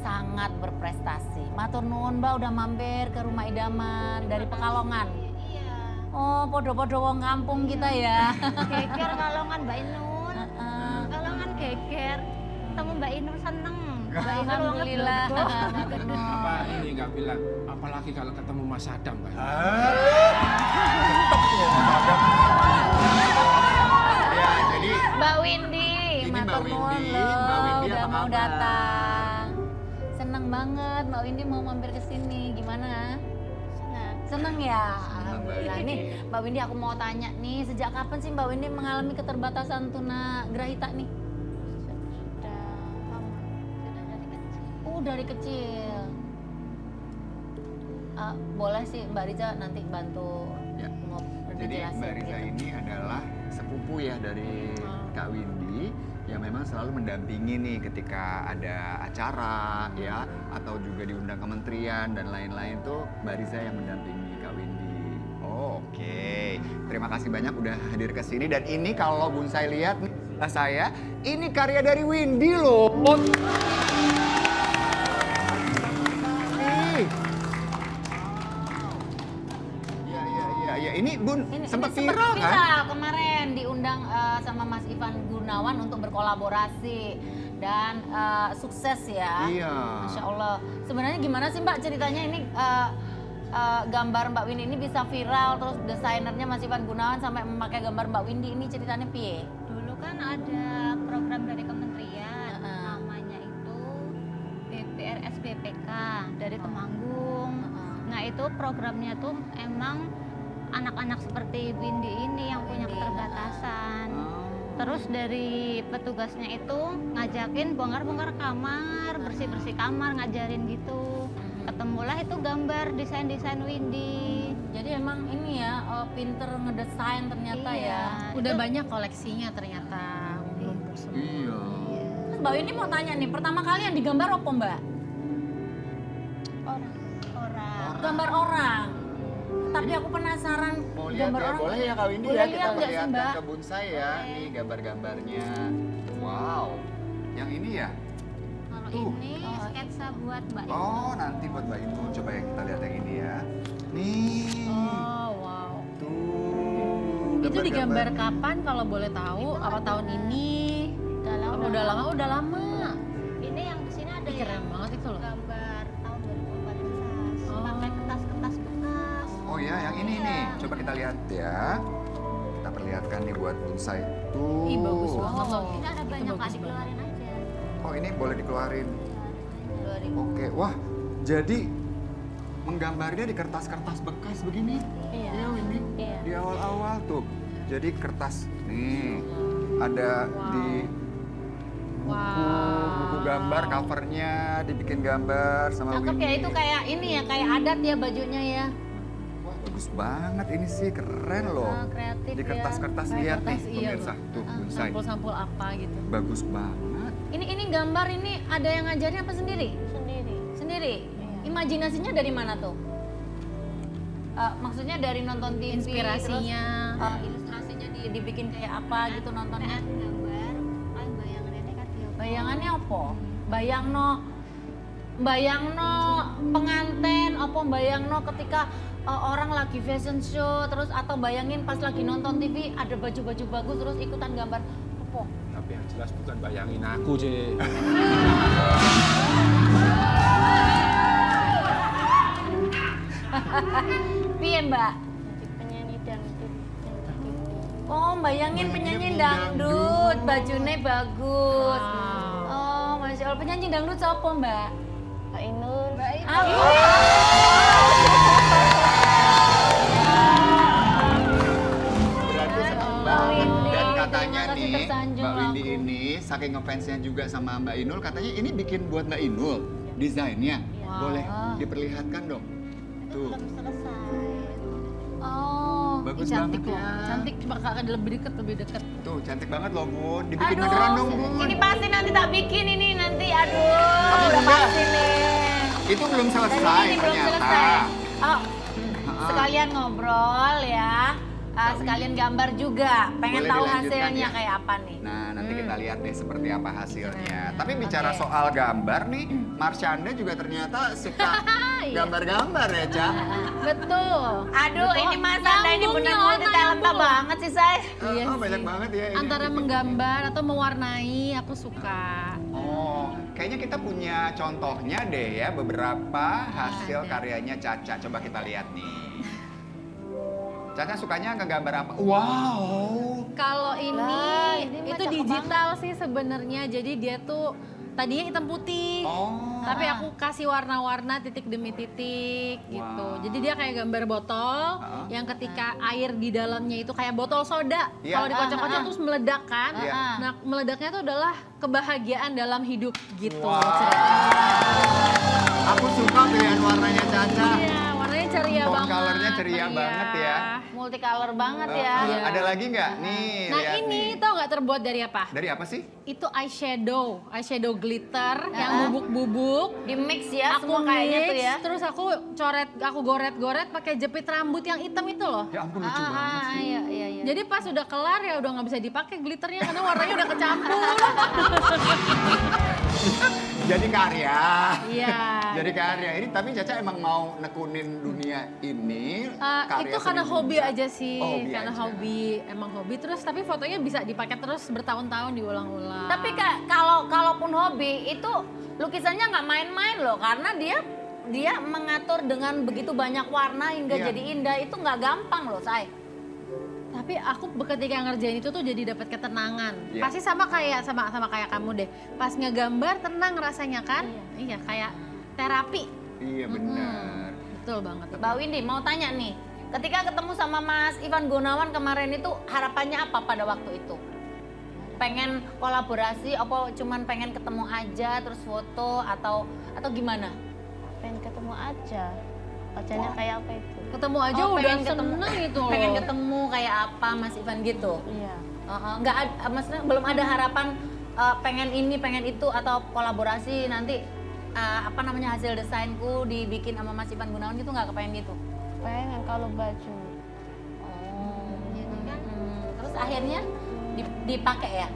S1: sangat berprestasi. Matur nuwun Mbak udah mampir ke Rumah Idaman dari Pekalongan.
S5: Iya.
S1: Oh, podo-podo wong kampung kita ya.
S5: Geger Kalongan Mbak Inul.
S1: Heeh.
S5: Kalongan geger. Ketemu Mbak Inul seneng. Mbak Inul
S1: Alhamdulillah.
S5: banget loh.
S3: Apa ini nggak bilang? Apalagi kalau ketemu Mas Adam, Mbak.
S2: Ya, jadi
S1: Mbak Windy,
S2: Ini
S1: matur
S2: Mbak
S1: nuwun
S2: Windy.
S1: loh,
S2: Mbak Windy
S1: udah
S2: apa
S1: mau
S2: kabar?
S1: datang. Seneng banget Mbak Windy mau mampir ke sini. Gimana? Seneng ya? Alhamdulillah. Nih Mbak Windy aku mau tanya nih, sejak kapan sih Mbak Windy mengalami keterbatasan tunagrahita nih?
S5: Sudah lama. Sudah dari kecil.
S1: Dari kecil. Boleh sih Mbak Riza nanti bantu
S2: Ya.
S1: mau
S2: Jadi
S1: jelasin
S2: Mbak Riza
S1: gitu.
S2: ini adalah sepupu ya dari Kak Windy yang memang selalu mendampingi nih ketika ada acara ya atau juga diundang kementerian dan lain-lain tuh Mbak Riza yang mendampingi Kak Windy. Oh, oke. Terima kasih banyak udah hadir ke sini dan ini kalau Bun saya lihat nih sebelah saya ini karya dari Windy loh. Nih. Iya, ini Bun sempat viral kan?
S1: Viral kemarin diundang sama Mas Ivan Gunawan untuk berkolaborasi dan sukses ya.
S2: Iya.
S1: Masya Allah. Sebenarnya gimana sih Mbak ceritanya ini gambar Mbak Windy ini bisa viral terus desainernya Mas Ivan Gunawan sampai memakai gambar Mbak Windy ini ceritanya piye?
S5: Dulu kan ada program dari kementerian, namanya itu BPRS BPK dari Temanggung. Nah itu programnya tuh emang anak-anak seperti Windy ini yang punya keterbatasan. Terus dari petugasnya itu ngajakin bongkar-bongkar kamar, bersih-bersih kamar, ngajarin gitu. Ketemulah itu gambar desain-desain Windy.
S1: Jadi emang ini ya pinter ngedesain ternyata
S5: Iya.
S1: ya.
S4: Udah banyak koleksinya ternyata. Menumpuk semua.
S2: Iya.
S1: Terus Mbak Windy mau tanya nih, pertama kali yang digambar apa Mbak?
S5: Orang.
S1: Gambar orang. Tapi aku penasaran
S2: Mau lihat
S1: gambar
S2: ya,
S1: orang.
S2: boleh ya Kak Windy
S1: Boleh
S2: ya
S1: lihat
S2: kita
S1: nggak sih,
S2: perlihatkan
S1: Mbak?
S2: ke Bun saya ya. Nih gambar-gambarnya. Wow. Yang ini ya?
S5: Kalau
S2: Tuh.
S5: ini sketsa buat Mbak Inul.
S2: Oh, nanti buat Mbak Inul. Coba ya kita lihat yang ini ya. Nih.
S4: Oh, wow.
S2: Tuh.
S4: Itu digambar
S2: gambar-gambarnya.
S4: kapan kalau boleh tahu? Apa tahun ini?
S5: Udah lama.
S4: Oh, udah lama.
S5: Ini yang di sini ada
S4: Ih, keren
S5: yang
S4: banget itu loh.
S5: gambar tahun 2014.
S4: Oh.
S5: Pakai kertas-kertas bekas.
S2: Oh ya, yang ini nih. Coba kita lihat ya. Kita perlihatkan nih buat Bun saya. Tuh.
S4: Ih, bagus banget loh.
S5: Ini ada
S4: Itu
S5: banyak
S4: bagus
S5: kali dikeluarin aja.
S2: Oh, ini boleh dikeluarin.
S5: Keluarin.
S2: Oke, wah. Jadi menggambarnya di kertas-kertas bekas begini.
S5: Iya.
S2: Iya, Windy.
S5: Iya.
S2: Di awal-awal tuh. Jadi kertas nih ada di buku gambar covernya dibikin gambar sama
S1: Cakep
S2: Windy.
S1: ya, itu kayak ini ya, kayak adat ya bajunya ya.
S2: Wah, bagus banget ini sih, keren loh.
S1: Kreatif
S2: Di
S1: ya.
S2: kertas-kertas
S4: Kayak
S2: lihat nih
S4: kertas, iya,
S2: pemirsa. Tuh, bonsai.
S4: Sampul-sampul apa gitu.
S2: Bagus banget.
S1: Ini gambar ini ada yang ngajarin apa sendiri?
S5: Sendiri.
S1: Sendiri sendiri. Imajinasinya dari mana tuh? Maksudnya dari nonton TV,
S4: Inspirasinya.
S1: terus ilustrasinya dibikin kayak apa gitu nontonnya?
S5: gambar kan bayangannya kan dia
S1: Bayangannya apa? Bayangno penganten, apa bayangno ketika orang lagi fashion show, terus atau bayangin pas lagi nonton TV ada baju-baju bagus terus ikutan gambar apa?
S3: Tapi yang jelas bukan bayangin aku, Ce.
S1: Piye Mbak?
S5: jadi penyanyi dangdut yang di TV.
S1: Oh bayangin penyanyi
S2: Penyanyi
S1: dangdut,
S2: dangdut.
S1: bajunya bagus.
S4: Wow.
S1: Oh Masya Allah, penyanyi dangdut siapa Mbak?
S5: Mbak Inul.
S2: Berarti senang
S1: Mbak
S2: banget.
S1: Windy,
S2: Dan
S1: terima
S2: katanya
S1: kasih
S2: nih,
S1: tersanjung
S2: Mbak Windy
S1: aku.
S2: ini saking ngefansnya juga sama Mbak Inul, katanya ini bikin buat Mbak Inul desainnya.
S1: Wow.
S2: Boleh diperlihatkan dong. Tuh.
S5: Belum selesai.
S1: Oh,
S2: Bagus
S4: Cantik
S2: banget
S4: loh,
S2: ya.
S4: cantik. Coba kakak lebih deket.
S2: Tuh, cantik banget loh, Bun. Dibikin beneran dong, Bun.
S1: ini pasti nanti tak bikin ini nanti, aduh,
S2: Tapi
S1: udah
S2: udah.
S1: pasti nih.
S2: Itu belum
S1: Dan
S2: selesai
S1: ini belum
S2: ternyata.
S1: selesai. Oh,
S2: Ha-ha.
S1: sekalian ngobrol ya, sekalian gambar juga. Pengen
S2: Boleh
S1: tahu
S2: dilanjutkan
S1: hasilnya
S2: ya?
S1: kayak apa nih?
S2: Nah, nanti kita lihat deh seperti apa hasilnya. Tapi
S1: Oke.
S2: bicara soal gambar nih, Marsyanda juga ternyata suka
S1: Iya.
S2: gambar-gambar ya, Ca?
S4: Betul.
S1: Aduh,
S4: Betul.
S1: ini Mas Anda ini
S4: Nyambung
S1: benar
S4: nih,
S1: multi talenta
S4: nyambung.
S1: banget sih, Say.
S4: Iya
S2: Oh, banyak
S4: sih.
S2: banget ya ini.
S4: Antara menggambar atau mewarnai, aku suka.
S2: Oh, kayaknya kita punya contohnya deh ya, beberapa hasil
S4: ada.
S2: karyanya Caca. Coba kita lihat nih. Caca sukanya ngegambar apa? Wow.
S4: Kalau
S1: Lah,
S4: ini
S1: ini mah
S4: itu
S1: cakep
S4: digital sih sebenarnya. Jadi dia tuh tadinya hitam putih.
S2: Oh.
S4: Tapi aku kasih warna-warna titik demi titik gitu.
S2: Wow.
S4: Jadi dia kayak gambar botol yang ketika air di dalamnya itu kayak botol soda.
S2: Iya.
S4: Kalau dikocok-kocok terus meledak kan.
S2: Iya.
S4: Nah, meledaknya itu adalah kebahagiaan dalam hidup gitu
S2: Wow.
S4: ceritanya.
S2: Aku suka pilihan warnanya Caca.
S4: Iya, warnanya ceria
S2: Tone
S4: banget.
S2: color-nya ceria banget ya.
S1: Multicolor banget ya.
S4: Iya.
S2: Ada lagi nggak? Nih,
S4: Nah
S2: lihat
S4: ini
S2: nih.
S4: tau nggak terbuat dari apa?
S2: Dari apa sih?
S4: Itu eyeshadow glitter yang bubuk-bubuk.
S1: Di mix ya,
S4: Aku
S1: semua kayaknya
S4: mix,
S1: tuh ya.
S4: terus aku goret-goret pakai jepit rambut yang hitam itu loh.
S2: Ya ampun lucu banget sih.
S1: Iya, iya, iya.
S4: Jadi pas udah kelar ya udah nggak bisa dipakai glitternya karena warnanya udah kecampur.
S2: Jadi karya.
S4: Iya.
S2: Jadi karya ini, tapi Caca emang mau nekunin dunia ini. karya
S4: Itu karena
S2: seni
S4: hobi
S2: juga.
S4: aja sih,
S2: Oh, hobi
S4: karena
S2: aja.
S4: emang hobi. Terus tapi fotonya bisa dipakai terus bertahun-tahun diulang-ulang.
S1: Tapi kalaupun hobi itu lukisannya nggak main-main loh, karena dia mengatur dengan begitu banyak warna hingga
S2: Iya.
S1: jadi indah, itu nggak gampang loh, Say.
S4: Tapi aku ketika ngerjain itu tuh jadi dapat ketenangan.
S2: Iya.
S4: Pasti sama kayak kamu deh. Pas ngegambar tenang rasanya kan? Iya, kayak terapi.
S2: Iya benar.
S4: Betul banget.
S1: Mbak Windy mau tanya nih, ketika ketemu sama Mas Ivan Gunawan kemarin itu harapannya apa pada waktu itu? Pengen kolaborasi, apa cuman pengen ketemu aja terus foto atau gimana?
S5: Pengen ketemu aja. Wajahnya kayak apa itu?
S4: Ketemu aja
S1: Oh,
S4: udah
S1: pengen ketemu.
S4: seneng gitu loh.
S1: Pengen ketemu kayak apa Mas Ivan gitu?
S5: Iya.
S1: Nggak ada, maksudnya belum ada harapan pengen ini, pengen itu atau kolaborasi nanti apa namanya hasil desainku dibikin sama Mas Ivan Gunawan gitu, nggak kepengen gitu?
S5: Pengen kalau baju.
S1: Oh, terus akhirnya dipakai ya?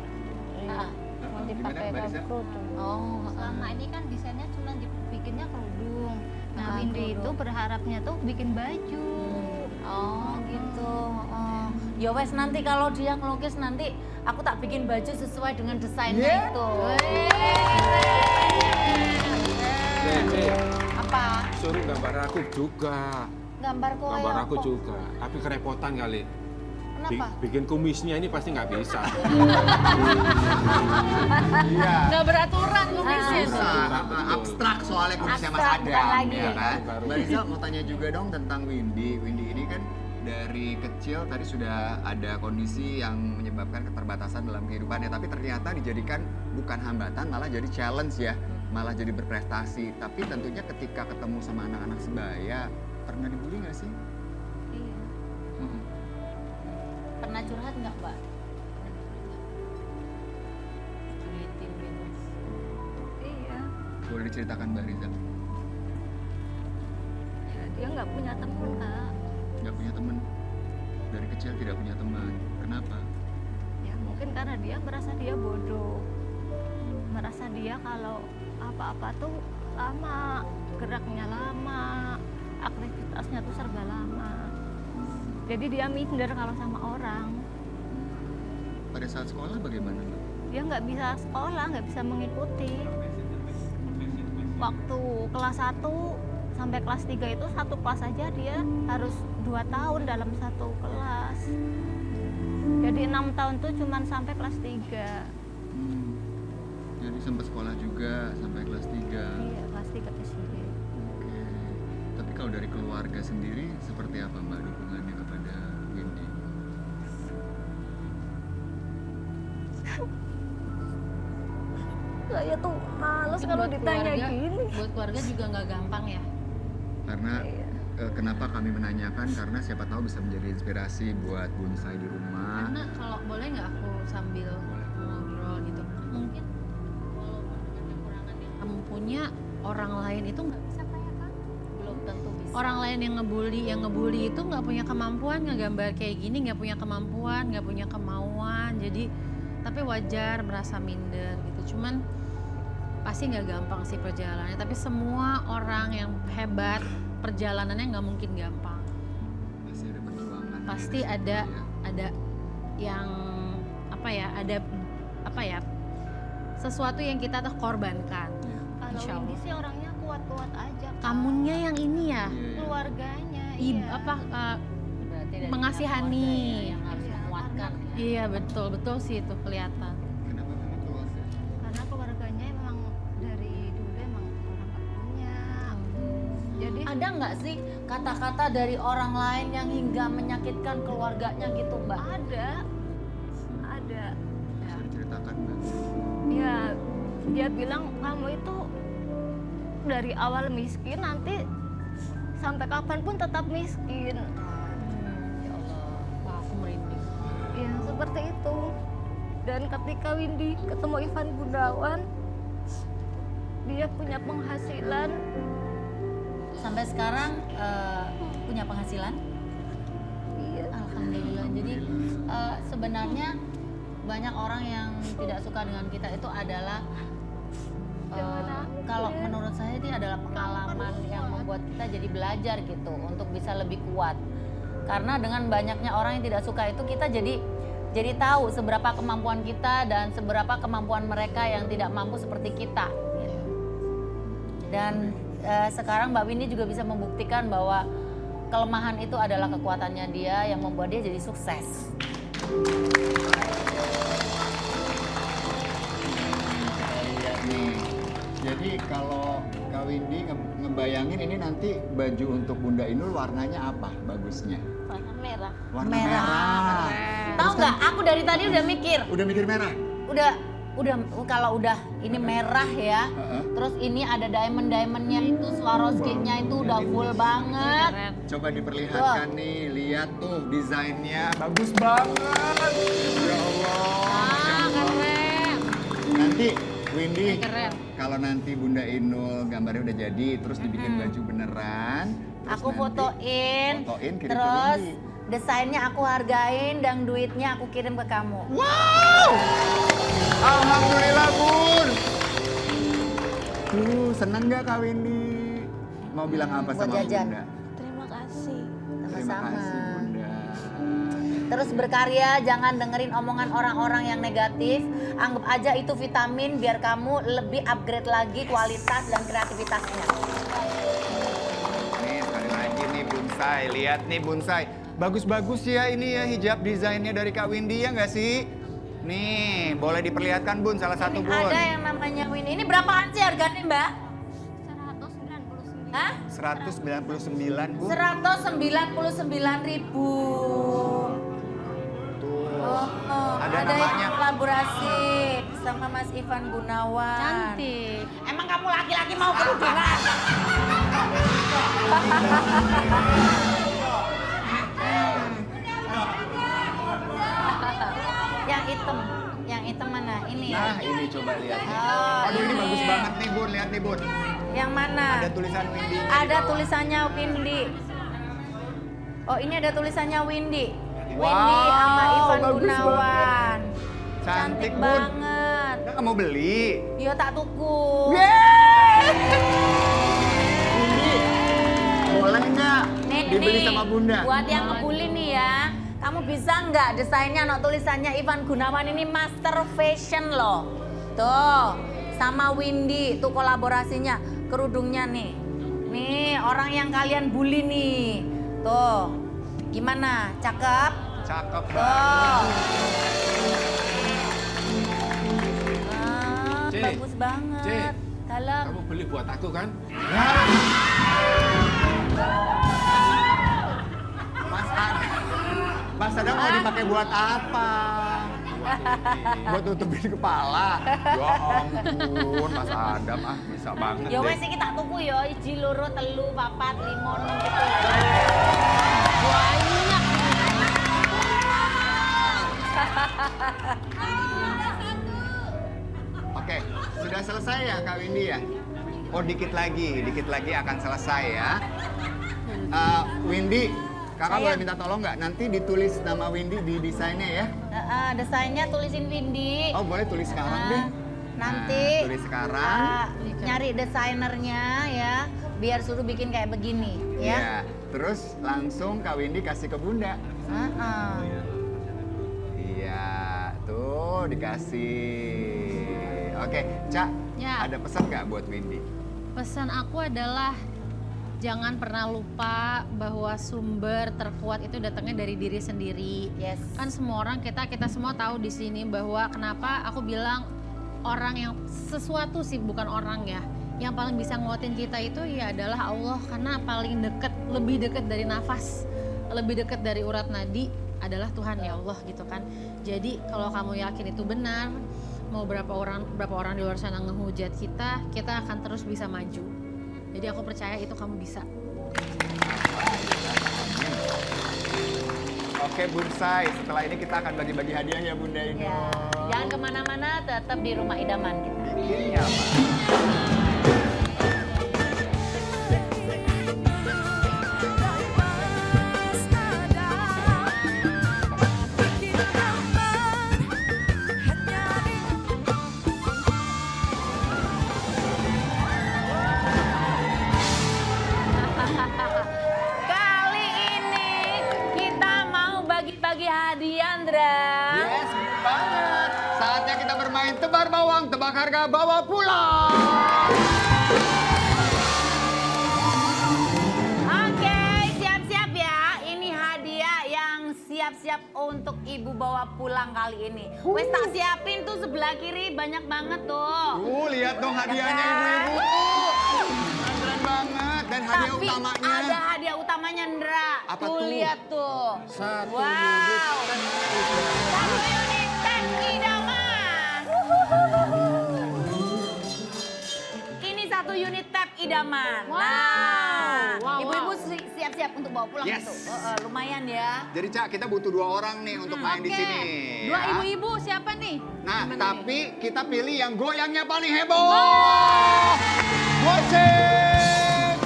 S5: Iya.
S1: Ah.
S5: Mau
S2: Gimana,
S5: dipakai
S2: Mbak Riza?
S5: kerudung.
S1: Oh,
S5: Selama ini kan desainnya cuma dibikinnya kerudung. Nah,
S1: Ah,
S5: Windy itu
S1: kerudung.
S5: berharapnya tuh bikin baju.
S1: Oh gitu. Oh. Ya wes nanti kalau dia ngelukis nanti aku tak bikin baju sesuai dengan desainnya
S2: Yeah.
S1: itu. Apa?
S3: Suruh gambar aku juga.
S1: Gambar kok
S3: Gambar
S1: kayak
S3: aku
S1: apa?
S3: juga. Tapi kerepotan kali.
S1: Kenapa?
S3: Bikin kumisnya ini pasti nggak bisa.
S2: Iya.
S4: Nggak beraturan kumisnya.
S2: Bisa,
S3: Betul.
S2: abstrak soalnya kumisnya Mas
S1: Abstrak,
S2: Adam,
S1: bukan lagi.
S2: ya kan?
S3: Baru.
S2: Mbak Riza mau tanya juga dong tentang Windy. Windy ini kan dari kecil tadi sudah ada kondisi yang menyebabkan keterbatasan dalam kehidupannya, tapi ternyata dijadikan bukan hambatan, malah jadi challenge ya, malah jadi berprestasi. Tapi tentunya ketika ketemu sama anak-anak sebaya, pernah dibully nggak sih?
S5: Iya.
S2: Mm-mm.
S1: Pernah curhat nggak, Mbak? Julitin bebas.
S5: Iya.
S2: Boleh diceritakan Mbak Riza?
S5: Dia nggak punya teman, Kak.
S2: Nggak punya teman. Dari kecil tidak punya teman. Kenapa?
S5: Ya mungkin karena dia merasa dia bodoh. Merasa dia kalau apa-apa tuh lama, geraknya lama, aktivitasnya tuh serba lama. Jadi dia minder kalau sama orang.
S2: Pada saat sekolah bagaimana, Mbak?
S5: Dia nggak bisa sekolah, nggak bisa mengikuti. Waktu kelas 1 sampai kelas 3 itu satu kelas aja dia harus 2 tahun dalam satu kelas. Jadi 6 tahun tuh cuman sampai kelas 3.
S2: Jadi sempat sekolah juga sampai kelas 3.
S5: Iya, kelas 3 SD.
S2: Oke. Tapi kalau dari keluarga sendiri seperti apa, Mbak, dukungannya kepada Windy?
S5: Saya tuh males
S4: Mungkin
S5: kalau
S4: buat
S5: ditanya
S4: keluarga-
S5: gini.
S4: Buat keluarga juga nggak gampang ya.
S2: Karena
S5: Iya.
S2: kenapa kami menanyakan, karena siapa tahu bisa menjadi inspirasi buat bonsai di rumah.
S4: Karena kalau boleh nggak aku sambil ngobrol gitu. Mungkin walaupun dengan kekurangan yang kamu punya, orang lain itu nggak bisa kayak kamu.
S1: Belum tentu bisa.
S4: Orang lain yang ngebully itu nggak punya kemampuan ngegambar kayak gini, nggak punya kemampuan, nggak punya kemauan. Jadi tapi wajar merasa minder gitu. Cuman pasti nggak gampang sih perjalanannya. Tapi semua orang yang hebat perjalanannya nggak mungkin gampang.
S2: Pasti ada perjuangan.
S4: Pasti
S2: dari situ,
S4: ada
S2: ya.
S4: ada yang apa ya sesuatu yang kita tuh korbankan.
S2: Iya.
S5: Kalau
S4: Insya
S5: Windy
S4: Allah.
S5: sih orangnya kuat-kuat aja. Kak.
S4: Kamunya yang ini ya,
S2: Iya, iya.
S5: Keluarganya.
S4: ibu
S5: iya.
S1: Berarti dari
S4: mengasihani.
S1: pihak keluarga ya, yang harus
S5: Iya,
S1: menguatkan.
S4: Iya betul sih itu kelihatan.
S2: Kenapa memang keluarga?
S5: Karena keluarganya emang dari dulu emang orang nggak punya. Jadi
S1: Ada nggak sih kata-kata dari orang lain yang hingga menyakitkan keluarganya gitu, Mbak?
S5: ada.
S2: Bisa diceritakan, Mbak?
S5: Ya dia bilang kamu itu dari awal miskin nanti sampai kapanpun tetap miskin.
S1: Ya Allah.
S4: Wah aku merinding.
S5: Ya seperti itu. Dan ketika Windy ketemu Ivan Gunawan, dia punya penghasilan.
S1: Sampai sekarang punya penghasilan?
S5: Iya.
S1: Alhamdulillah. Jadi sebenarnya banyak orang yang tidak suka dengan kita itu adalah
S5: Jangan nangis,
S1: kalau
S5: ya.
S1: menurut saya ini adalah pengalaman yang membuat kita jadi belajar gitu untuk bisa lebih kuat. Karena dengan banyaknya orang yang tidak suka itu kita jadi tahu seberapa kemampuan kita dan seberapa kemampuan mereka yang tidak mampu seperti kita. Gitu. Dan sekarang Mbak Windy juga bisa membuktikan bahwa kelemahan itu adalah kekuatannya dia yang membuat dia jadi sukses.
S2: Iya nih. Jadi kalau Kak Windy ngebayangin ini nanti baju untuk Bunda Inul warnanya apa bagusnya?
S5: Warna merah.
S2: Warna
S1: Merah.
S2: merah.
S1: Tahu nggak? Aku dari tadi udah mikir,
S2: Udah mikir merah?
S1: udah kalau udah ini merah ya.
S2: Heeh.
S1: Terus ini ada diamondnya itu Swarovski-nya itu udah full banget.
S4: Keren.
S2: Coba diperlihatkan nih, lihat tuh desainnya bagus banget. Ya Allah.
S4: Keren.
S2: Nanti Windy,
S4: Keren.
S2: kalau nanti Bunda Inul gambarnya udah jadi, terus dibikin baju beneran. Terus
S1: Aku
S2: nanti
S1: fotoin,
S2: fotoin, kirim ke
S1: terus
S2: Windy.
S1: desainnya aku hargain dan duitnya aku kirim ke kamu.
S2: Wow! Alhamdulillah Bun. Seneng nggak Kak Windy? Mau bilang apa
S1: buat
S2: sama
S1: jajan.
S2: Bunda?
S5: Terima kasih.
S2: Terima
S1: Sama-sama.
S2: kasih Bunda.
S1: Terus berkarya, jangan dengerin omongan orang-orang yang negatif. Anggap aja itu vitamin biar kamu lebih upgrade lagi kualitas dan kreativitasnya.
S2: Nih sekali lagi nih bonsai, lihat nih bonsai. Bagus-bagus ya ini ya hijab desainnya dari Kak Windy ya nggak sih? Nih boleh diperlihatkan Bun, salah satu
S1: Ini
S2: Bun.
S1: ada yang namanya Winnie. Ini berapaan sih harganya, Mbak?
S5: 199.
S1: Hah?
S2: 199 Bun.
S1: 199.000.
S2: Tuh.
S1: Oh,
S2: Ada
S1: yang
S2: namanya.
S1: kolaborasi sama Mas Ivan Gunawan.
S4: Cantik.
S1: Emang kamu laki-laki mau kerudungan? yang hitam mana? Ini ya?
S2: Nah ini coba lihat.
S1: Oh,
S2: Aduh ini bagus banget. banget nih Bun, lihat nih Bun.
S1: Yang mana?
S2: Ada tulisan Windy.
S1: Ada tulisannya Windy. Oh, ini ada tulisannya Windy.
S2: Wow,
S1: Windy sama Ivan
S2: bagus
S1: Gunawan.
S2: Cantik, Bun.
S1: banget.
S2: Nggak mau beli.
S1: Yo tak tuku.
S2: Windy, boleh nggak dibeli sama Bunda?
S1: Buat yang ngebully nih ya. Kamu bisa nggak desainnya no tulisannya Ivan Gunawan ini master fashion loh. Tuh, sama Windy tuh kolaborasinya. Kerudungnya nih. Nih, orang yang kalian bully nih. Tuh. Gimana? Cakep?
S2: Cakep
S1: Tuh.
S2: banget.
S3: Cik,
S1: Bagus banget.
S3: Cik,
S1: Dalam.
S3: kamu beli buat aku kan?
S2: Mas Adam mau dipakai buat apa? Buat tutupin kepala. Ya ampun, Mas Adam bisa banget
S1: Ya
S2: deh.
S1: wes iki tak tuku ya, 1 loro 3 4 5 6 gitu.
S4: Banyak.
S2: Oke, sudah selesai ya Kak Windy ya? Oh dikit lagi akan selesai ya. Windy, kakak
S1: Sayang.
S2: boleh minta tolong nggak? Nanti ditulis nama Windy di desainnya ya.
S1: Desainnya tulisin Windy.
S2: Oh boleh tulis sekarang deh.
S1: Nanti
S2: Nah, tulis sekarang.
S1: nyari desainernya ya, biar suruh bikin kayak begini ya.
S2: Iya. Terus langsung Kak Windy kasih ke Bunda. Iya, tuh dikasih. Oke, Cak,
S4: Ya.
S2: ada pesan nggak buat Windy?
S4: Pesan aku adalah jangan pernah lupa bahwa sumber terkuat itu datangnya dari diri sendiri.
S1: Yes.
S4: Kan semua orang kita semua tahu di sini bahwa kenapa aku bilang orang yang sesuatu sih bukan orang ya. Yang paling bisa nguatin kita itu ya adalah Allah, karena paling dekat, lebih dekat dari nafas, lebih dekat dari urat nadi adalah Tuhan ya Allah gitu kan. Jadi kalau kamu yakin itu benar, mau berapa orang di luar sana ngehujat kita akan terus bisa maju. Jadi aku percaya itu kamu bisa.
S2: Oke Bunsai, setelah ini kita akan bagi-bagi hadiah ya Bunda Ino.
S1: Ya. Jangan kemana-mana, tetap di rumah idaman kita.
S2: Bikin nyaman.
S1: Kali ini kita mau bagi-bagi hadiah, Andra.
S2: Yes, bener banget. Saatnya kita bermain tebar bawang, tebak harga, bawa pulang.
S1: Oke, siap-siap ya. Ini hadiah yang siap-siap untuk ibu bawa pulang kali ini. Wes tak siapin tuh sebelah kiri banyak banget tuh.
S2: Lihat dong hadiahnya ibu-ibu. Keren banget. Dan hadiah
S1: Tapi
S2: utamanya.
S1: ada hadiah utamanya, Ndra.
S2: Apa
S1: tuh?
S2: tuh?
S1: Lihat tuh.
S3: Satu
S1: Wow.
S3: unit.
S1: 1 unit tes idaman. Ini 1 unit tap idaman.
S4: Wow.
S1: Nah,
S4: Wow,
S1: ibu-ibu
S4: wow.
S1: siap-siap untuk bawa pulang
S2: Yes.
S1: itu. Lumayan ya.
S2: Jadi Cak, kita butuh 2 orang nih untuk main di
S4: Oke.
S2: sini.
S4: 2
S2: ya.
S4: ibu-ibu siapa nih?
S2: Nah,
S4: Gimana
S2: tapi
S4: nih?
S2: kita pilih yang goyangnya paling heboh. Gosip.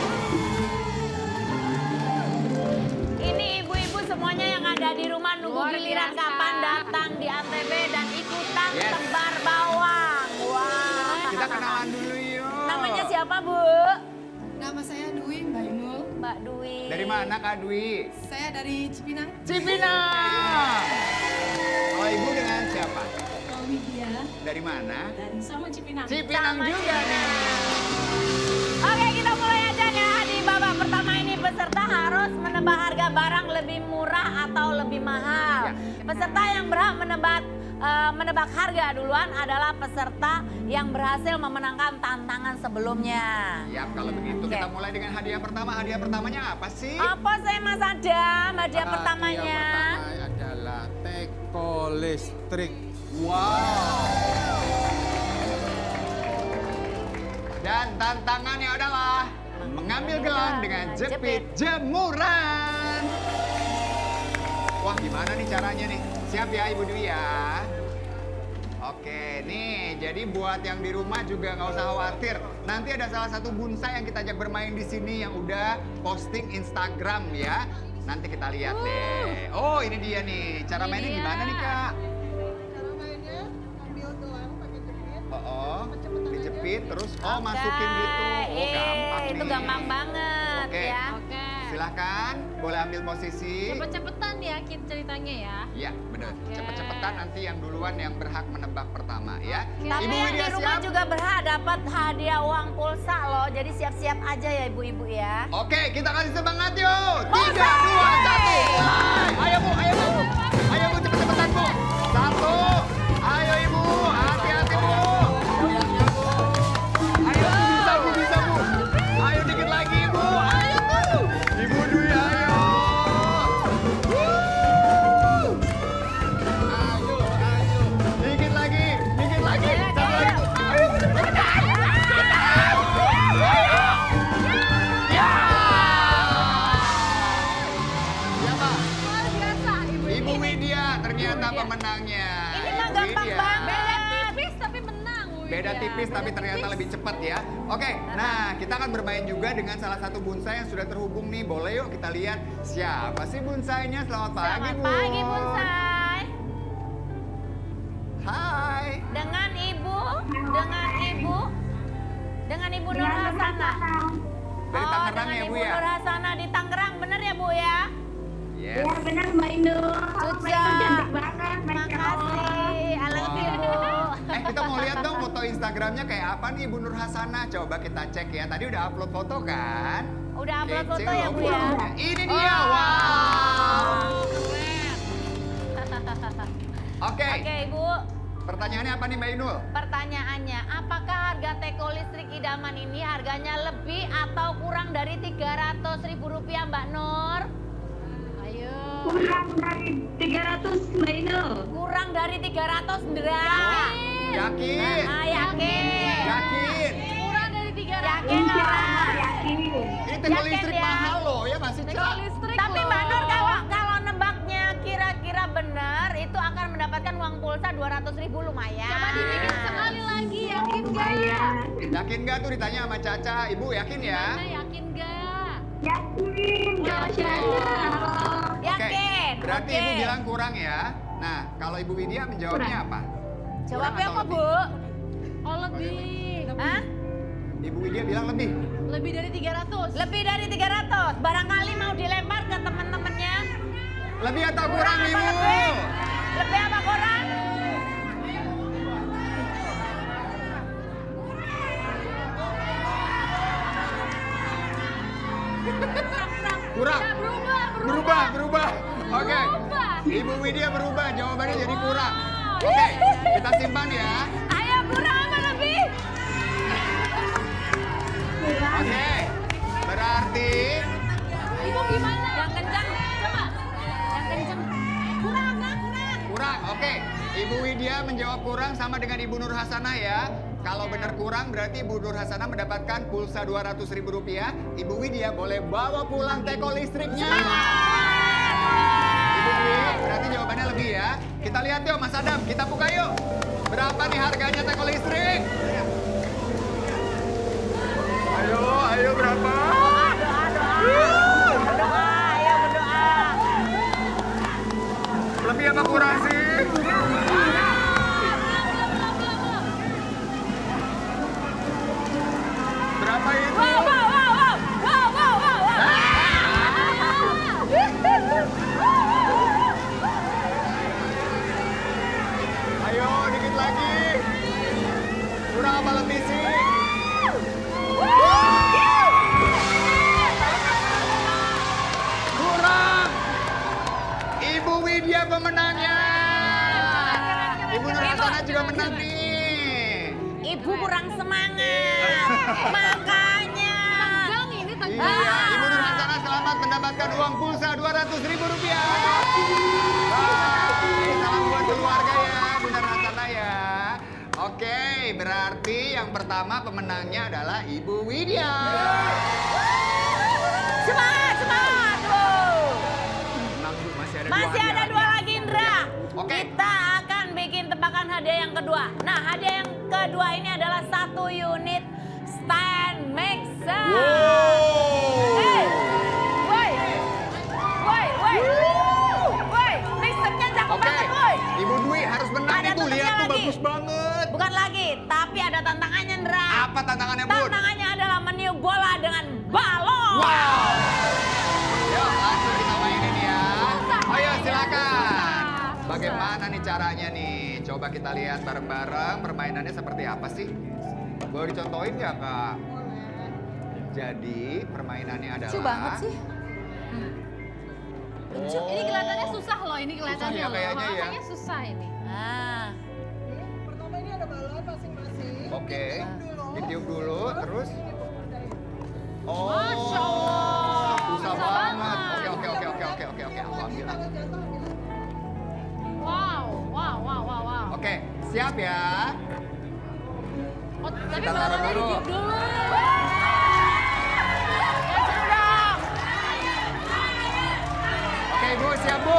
S1: Ini ibu-ibu semuanya yang ada di rumah nunggu
S4: Luar
S1: giliran
S4: biasa.
S1: kapan datang di ANTB dan ikutan
S2: Yes.
S1: tebar bawang. Wah.
S2: Kita kenalan dulu yuk.
S1: Namanya siapa, Bu?
S6: Nama saya Dwi, Mbak Inul.
S1: Mbak Dwi.
S2: Dari mana Kak Dwi?
S6: Saya dari Cipinang.
S2: Cipinang. Oh, ibu dengan siapa?
S6: Widya
S2: Dari mana?
S6: dari sama Cipinang.
S2: Cipinang
S1: Sama
S2: juga nih.
S1: Oke, kita mulai aja ya. Di babak pertama ini peserta harus menebak harga barang lebih murah atau lebih mahal.
S2: Ya.
S1: Peserta yang berhak menebak harga duluan adalah peserta yang berhasil memenangkan tantangan sebelumnya.
S2: Ya, kalau begitu
S1: Oke.
S2: kita mulai dengan hadiah pertama. Hadiah pertamanya apa sih?
S1: Apa saya Mas Adam? Hadiah
S3: Hadiah
S1: pertamanya.
S3: pertama adalah teko listrik.
S2: Wow. Dan tantangannya adalah mengambil gelang dengan jepit jemuran. Wah, gimana nih caranya nih? Siap ya Ibu Dwi ya? Oke, nih jadi Jadi buat yang di rumah juga nggak usah khawatir. Nanti ada salah satu bonsai yang kita ajak bermain di sini yang udah posting Instagram ya. Nanti kita lihat deh. Oh ini dia nih. Cara mainnya
S4: dia.
S2: gimana nih Kak?
S6: Cara mainnya ambil tulang pakai jepit.
S2: Oh,
S6: Cepet-cepetan
S2: dijepit terus
S1: Oke.
S2: masukin gitu. Oh gampang nih.
S1: Itu gampang banget
S2: Oke.
S1: ya.
S4: Oke.
S2: Silahkan, boleh ambil posisi.
S4: Cepet-cepetan ya ceritanya ya.
S2: Iya, benar.
S4: Oke.
S2: Cepet-cepetan nanti yang duluan yang berhak menebak pertama ya.
S1: Tapi
S2: Ibu
S1: yang
S2: Widya
S1: di rumah
S2: siap?
S1: juga berhak dapat hadiah uang pulsa loh. Jadi siap-siap aja ya ibu-ibu ya.
S2: Oke, kita kasih semangat yuk. 3, 2, 1,
S1: Mulai.
S2: mulai. Ayo Bu, ayo Bu. Ayo Bu, cepet-cepetan Bu. 1, ayo Ibu, hati-hati Bu. Ayo Bu, bisa Bu, bisa Bu. Ayo dikit lagi Ibu. Ayo Bu. Ibu Dwi, ayo. Ayo, ayo. Dikit lagi, dikit lagi. Satu lagi Bu. Ayo, cepetan. Ya. Siapa?
S4: Luar biasa Ibu.
S2: Ibu Widya ternyata pemenangnya.
S1: Ini mah
S2: Ibu
S1: gampang
S2: Widya.
S1: banget.
S4: Beda tipis tapi menang Bu
S2: Beda
S4: Widya.
S2: tipis tapi
S4: Beda
S2: ternyata
S4: tipis.
S2: lebih cepat ya. Oke, nah kita akan bermain juga dengan salah satu bonsai yang sudah terhubung nih. Boleh yuk kita lihat siapa sih bonsainya. Selamat pagi
S1: Selamat
S2: Bu.
S1: pagi bonsai.
S2: Hai.
S1: Dengan ibu, dengan ibu Nur Hasanah.
S2: Dari Tangerang
S1: dengan
S2: ya Bu
S1: ibu
S2: ya?
S1: Nur Hasanah di Tangerang, bener ya Bu ya?
S2: Yes.
S7: Benar Mbak Inul.
S1: Cuca.
S7: Cantik banget. Masya Allah.
S1: Makasih, I love you Bu.
S2: Kita mau lihat dong foto Instagramnya kayak apa nih Ibu Nur Hasanah. Coba kita cek ya. Tadi udah upload foto kan?
S1: Udah upload
S2: Kece
S1: foto ya
S2: loh
S1: Bu ya?
S2: fotonya. Ini dia, wow. Oke,
S1: Oke Ibu,
S2: pertanyaannya apa nih Mbak Inul?
S1: pertanyaannya, apakah harga teko listrik idaman ini harganya lebih atau kurang dari Rp300.000 Mbak Nur?
S4: Ayo.
S7: Kurang dari 300 Mbak Inul.
S1: Kurang dari 300 Ndra.
S2: Yakin?
S1: Yakin.
S2: Yakin?
S4: Kurang dari 300.
S1: Yakin
S7: Insya
S1: nggak?
S7: Allah yakin.
S2: Ini teko
S1: Yakin
S2: listrik
S1: ya?
S2: mahal loh ya masih
S4: Teko
S2: Cak.
S4: listrik
S1: Tapi
S4: loh.
S1: Mbak Nur kalau nebaknya kira-kira benar itu akan mendapatkan uang pulsa 200.000 lumayan.
S4: Coba dibikin sekali lagi, yakin gak?
S7: Lumayan.
S2: Yakin nggak tuh ditanya sama Caca? Ibu yakin ya?
S4: Gimana, yakin gak?
S7: Yakin. Masya Allah.
S1: Yakin.
S2: Berarti
S1: Oke.
S2: Ibu bilang kurang ya. Nah, kalau Ibu Widya menjawabnya apa?
S1: Jawabnya
S2: Kurang
S1: apa
S2: atau
S1: Bu?
S4: Oh lebih.
S1: Hah?
S2: Ibu Widya bilang lebih.
S4: Lebih dari 300.
S1: Lebih dari 300. Barangkali mau dilempar ke teman-temannya.
S2: Lebih atau kurang
S1: apa
S2: Ibu?
S1: lebih? Lebih apa kurang?
S2: Kurang.
S4: Ya, berubah.
S2: Berubah. Oke.
S4: Berubah.
S2: Ibu Widya berubah, jawabannya jadi kurang. Oke, kita simpan ya.
S1: Ayo kurang apa lebih?
S2: Oke. Berarti
S4: Ibu gimana?
S1: Yang kencang. Coba. Yang kencang. Kurang, kurang.
S2: kurang. Oke. Ibu Widya menjawab kurang sama dengan Ibu Nur Hasanah ya. Kalau benar kurang berarti Ibu Nur Hasanah mendapatkan pulsa Rp200.000. Ibu Widya boleh bawa pulang teko listriknya. Ibu Dwi, berarti jawabannya lebih ya. Kita lihat yuk Mas Adam, kita buka yuk. Berapa nih harganya teko listrik? Ayo berapa?
S1: Berdoa, ayo berdoa.
S2: Lebih apa kurang sih? Berapa itu?
S1: Wow, wow, wow, wow. Wow, wow, wow, wow.
S2: Ayo dikit lagi. Kurang apa lebih sih? Kurang. Ibu Widya pemenangnya. Ibu Nur Hasanah juga menang nih.
S1: Ibu kurang semangat. Makanya.
S4: Tegang ini tegang.
S2: Iya, Ibu Nur Hasanah selamat mendapatkan uang pulsa Rp200.000. Salam buat keluarga ya, Bu Nur Hasanah ya. Oke, berarti yang pertama pemenangnya adalah Ibu Widya.
S1: Semangat, semangat. Wow.
S2: Tenang, Bu, masih ada
S1: Masih ada dua lagi Indra.
S2: Oke.
S1: Kita akan bikin tebakan hadiah yang kedua. Nah, hadiah yang kedua ini adalah 1 unit stand mixer. Hey, woi, mixernya cakep
S2: Oke,
S1: banget, woi.
S2: Ibu Dwi harus menang
S1: Ada
S2: nih Bu, lihat
S1: tentunya
S2: tuh
S1: lagi.
S2: bagus banget.
S1: Bukan lagi, tapi ada tantangannya, Ndra.
S2: Apa tantangannya Bu?
S1: Tantangannya adalah meniup bola dengan balon.
S2: Wow. Yuk langsung kita mainin ya. Ayo silakan. Bagaimana nih caranya nih? Coba kita lihat bareng-bareng permainannya seperti apa sih? Boleh dicontohin nggak Kak? Jadi permainannya adalah...
S1: Lucu banget sih.
S4: Lucu, ini kelihatannya susah loh, ini kelihatannya
S2: ya
S4: loh.
S2: kayaknya ya.
S4: Kayaknya susah ini.
S1: Nah,
S6: Ini pertama ini ada balon masing-masing.
S2: Oke,
S6: Ditiup dulu.
S2: ditiup dulu, terus?
S6: Dipudahin.
S2: Oh,
S4: Masya Allah.
S2: susah banget. Oke, aku ambil.
S6: Kalau jatuh ambil.
S4: Wow.
S2: Oke, siap ya.
S4: Oh, tapi
S2: Kita taruh
S4: balonnya
S2: dulu.
S4: ditiup dulu.
S1: ya seru dong.
S2: Oke, Ibu siap, Bu.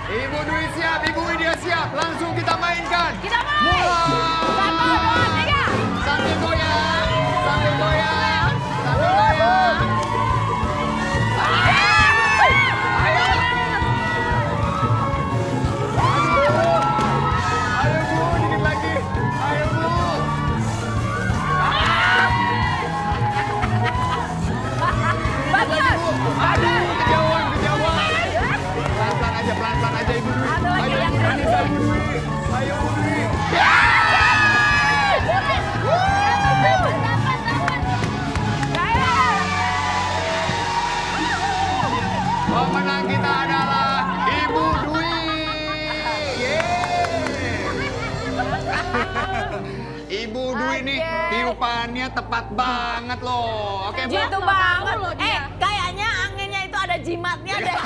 S2: Ibu Dwi siap, Ibu Widya siap. Langsung kita mainkan.
S1: Kita main.
S2: Mulai.
S1: 1, 2, 3.
S2: Sambil goyang, sambil goyang, sambil goyang. Ayo. Ayo Bu, dikit lagi. Ayo Bu.
S1: Bagus.
S2: Aduh, kejauhan. Pelan-pelan aja Ibu Dwi.
S1: Ada lagi
S2: Ayo
S1: yang
S2: Ibu Dwi,
S1: berani.
S2: Ibu Dwi. Ayo Bu Dwi. Pemenang kita adalah Ibu Dwi. Yeay. Ibu Dwi nih tiupannya tepat banget loh. Oke Bu.
S1: Gitu banget. Kayaknya anginnya itu ada jimatnya deh.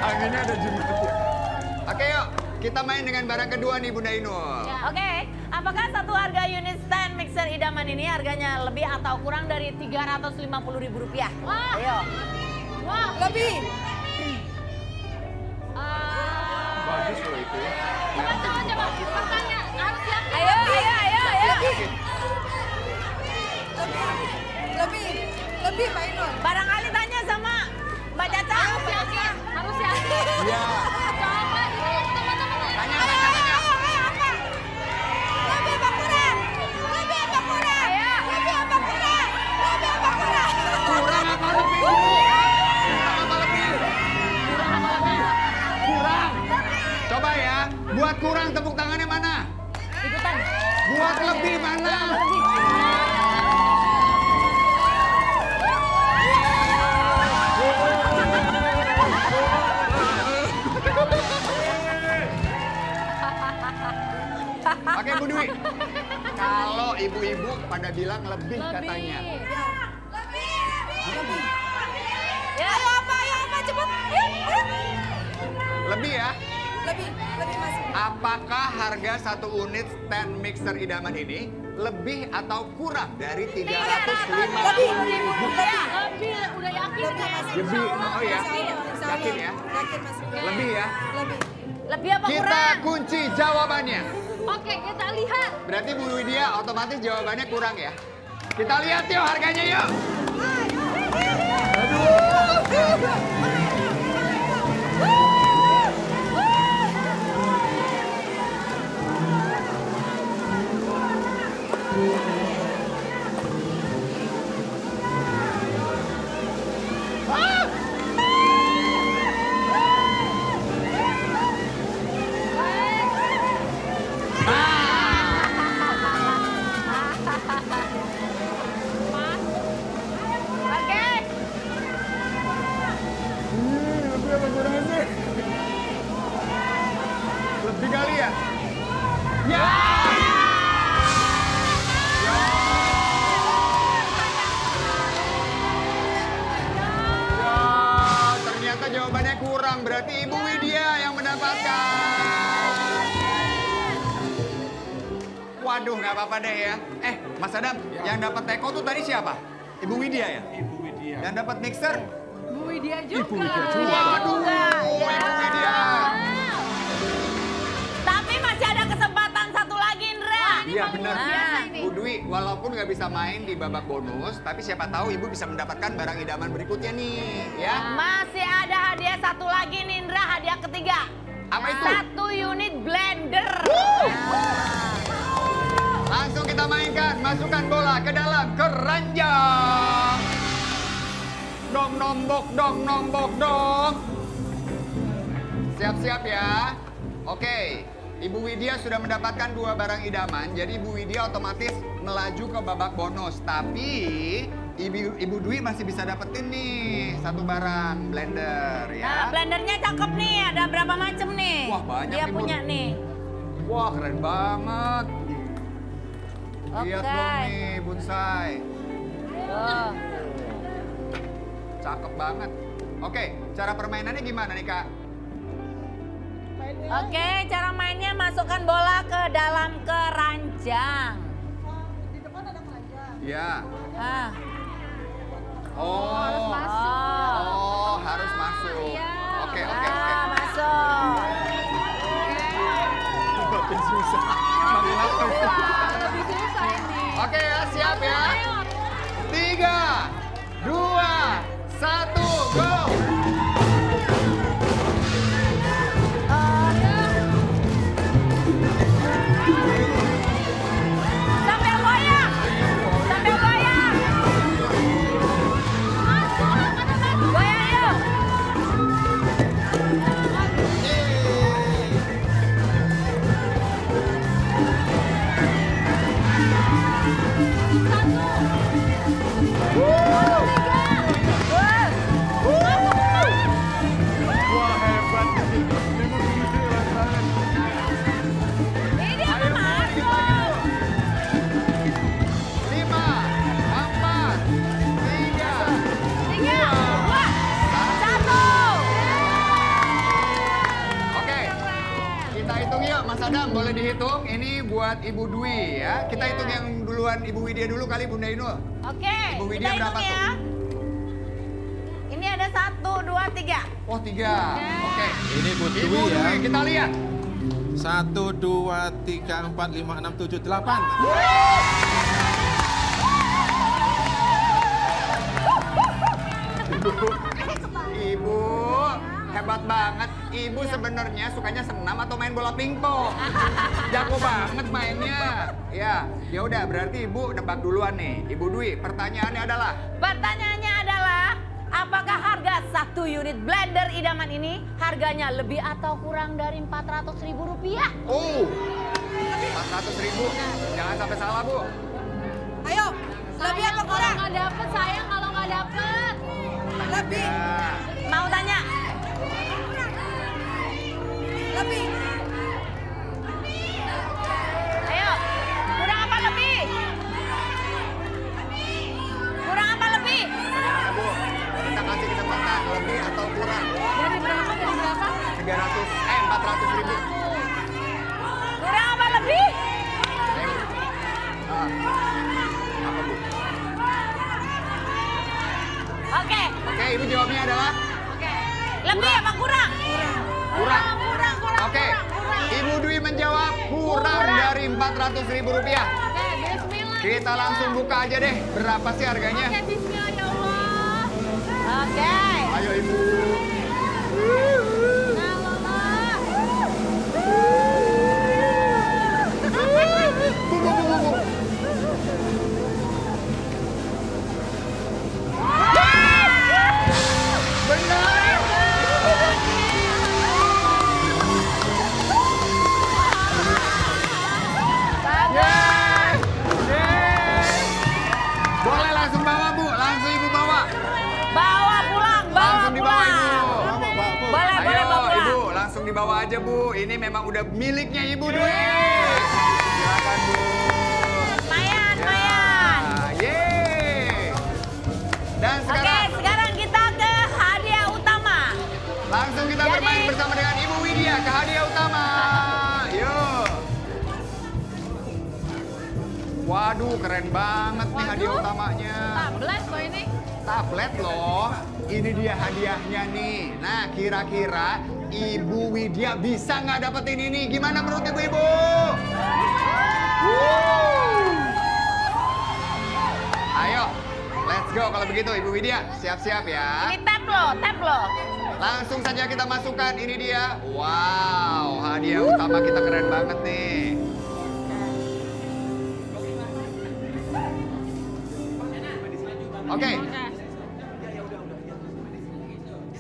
S2: Anginnya ada jimatnya. Oke yuk, kita main dengan barang kedua nih Bunda Inul.
S1: Oke, apakah satu harga unit stand mixer idaman ini harganya lebih atau kurang dari Rp350.000?
S4: Wah.
S1: Ayo.
S4: Wah,
S1: Lebih.
S2: Bagus loh itu.
S4: coba. Pertanya, harus yakin.
S1: Ayo.
S6: Lebih Pak Inul.
S1: Barangkali tanya sama Mbak Caca.
S4: Harus yakin.
S2: Iya.
S4: Coba ini teman-teman.
S2: Tanya.
S1: Lebih apa kurang?
S2: Kurang apa lebih? Kurang. Coba ya, buat kurang tepuk tangannya mana?
S1: Ikutan.
S2: Buat lebih mana? Oke Bu Dwi, kalau ibu-ibu pada bilang lebih katanya.
S1: Ya. Ayo apa cepet.
S2: Lebih ya?
S6: Lebih masih.
S2: Apakah harga satu unit stand mixer idaman ini lebih atau kurang dari 350.000?
S4: Lebih, udah yakin kan?
S2: Lebih, oh ya? Yakin ya?
S6: Yakin masih.
S2: Lebih ya?
S1: Lebih apa
S2: Kita
S1: kurang?
S2: kunci jawabannya.
S4: Oke, kita lihat.
S2: Berarti Bu Widya otomatis jawabannya kurang ya? Kita lihat yuk harganya yuk.
S1: Oke.
S2: Lebih apa kurang sih? Lebih kali ya? Ya! Ternyata jawabannya kurang, berarti Ibu Widya yang mendapatkan. Waduh, nggak apa-apa deh ya. Mas Adam, yang dapat teko tuh tadi siapa? Ibu Widya ya?
S3: Ibu Widya.
S2: Yang dapat mixer?
S4: Bu Widya juga.
S2: Waduh, Ibu Widya.
S1: Tapi masih
S2: Iya
S4: paling
S2: benar.
S4: luar biasa ini.
S2: Bu Dwi, walaupun nggak bisa main di babak bonus, tapi siapa tahu Ibu bisa mendapatkan barang idaman berikutnya nih, ya.
S1: Masih ada hadiah satu lagi nih Indra, hadiah ketiga.
S2: Apa itu?
S1: 1 unit blender.
S2: Langsung kita mainkan, masukkan bola ke dalam keranjang. Dong nombok, dong nombok, dong. Siap-siap ya. Oke, Ibu Widya sudah mendapatkan 2 barang idaman, jadi Ibu Widya otomatis melaju ke babak bonus. Tapi Ibu Dwi masih bisa dapetin nih 1 barang blender
S1: Nah,
S2: ya.
S1: blendernya cakep nih, ada berapa macam nih?
S2: Wah, banyak
S1: Dia
S2: nih, Bu.
S1: punya nih.
S2: Wah keren banget. Lihat
S1: Oke.
S2: dong nih bonsai.
S1: Tuh.
S2: Cakep banget. Oke, cara permainannya gimana nih Kak?
S6: Mainnya
S1: Oke, cara mainnya masukkan bola ke dalam keranjang.
S6: di depan ada keranjang.
S2: Ya.
S1: Ah.
S2: Oh,
S4: Harus masuk.
S2: Oh, harus masuk.
S4: Iya.
S2: Oke, oke, oke.
S1: Ah, masuk.
S2: Makin susah. Makin apa?
S4: Lebih susah ini.
S2: Oke ya, siap ya. 3, 2, 1, go.
S1: Sambil goyang. Sambil goyang. Goyang yuk.
S2: Wah, hebat. Memang begitu banget.
S1: Ini apa masuk?
S2: 5, 4, 3,
S1: 3, 2, 1.
S2: Oke, kita hitung yuk Mas Adam, boleh dihitung. Ini buat Ibu Dwi ya. Kita hitung yang duluan Ibu Widya dulu kali Bunda Inul.
S1: Oke,
S2: Ibu
S1: kita
S2: Widya
S1: hitung
S2: berapa
S1: ya. Ini ada 1, 2, 3.
S2: Oh 3, oke.
S3: Ini Bu
S2: Ibu
S3: Dwi ya.
S2: Dwi, kita lihat.
S3: 1, 2, 3, 4, 5, 6, 7, 8.
S2: Ibu, hebat banget. Ibu sebenarnya sukanya senam atau main bola pingpong? Jago banget mainnya. Ya udah berarti Ibu nebak duluan nih. Ibu Dwi, pertanyaannya adalah
S1: Pertanyaannya adalah, apakah harga 1 unit blender idaman ini harganya lebih atau kurang dari Rp400.000?
S2: oh 400.000. Jangan sampai salah, Bu.
S1: Ayo, lebih atau kurang?
S4: Kalau nggak dapet, sayang kalau nggak dapet.
S1: Lebih.
S2: Ya.
S1: Mau tanya? Lebih. Ayo, kurang apa lebih? Kurang apa lebih?
S2: Gimana, Bu? Kita kasih kesempatan lebih atau kurang?
S4: Dari berapa? Dari berapa?
S2: 400.000.
S1: Kurang apa lebih?
S2: Ayo. Ah. Apa, Bu?
S1: Oke,
S2: Oke, Ibu jawabnya adalah
S1: lebih
S2: Kurang.
S1: apa kurang?
S2: kurang.
S1: Kurang.
S2: Oke, Ibu Dwi menjawab kurang dari Rp400.000.
S4: Oke, bismillah.
S2: Kita langsung buka aja deh, berapa sih harganya?
S4: Oke, bismillah ya Allah.
S1: Oke.
S2: Ayo Ibu.
S4: Nah, Lola.
S2: Bu. Benar. Yeay. Yeay. Boleh langsung bawa, Bu. Langsung Ibu bawa.
S1: Bawa pulang, bawa
S2: Langsung dibawa,
S1: pulang.
S2: Ibu.
S1: Boleh,
S2: Ayo,
S1: boleh bawa pulang.
S2: Ibu, langsung dibawa aja, Bu. Ini memang udah miliknya Ibu Dwi. Silakan, Bu.
S1: Mayan.
S2: Yeay. Dan
S1: Oke,
S2: sekarang
S1: sekarang kita ke hadiah utama.
S2: langsung kita
S1: Jadi-
S2: bermain bersama dengan Ibu Widya ke hadiah utama. Yuk. Waduh, keren banget nih hadiah
S4: Waduh.
S2: utamanya.
S4: Tablet loh ini.
S2: Tablet loh. Ini dia hadiahnya nih. Nah, kira-kira Ibu Widya bisa nggak dapetin ini? Gimana menurut Ibu-Ibu? Ayo, let's go kalau begitu Ibu Widya. Siap-siap ya.
S1: Ini tap loh.
S2: Langsung saja kita masukkan, ini dia. Wow, hadiah utama kita keren banget nih. Oke.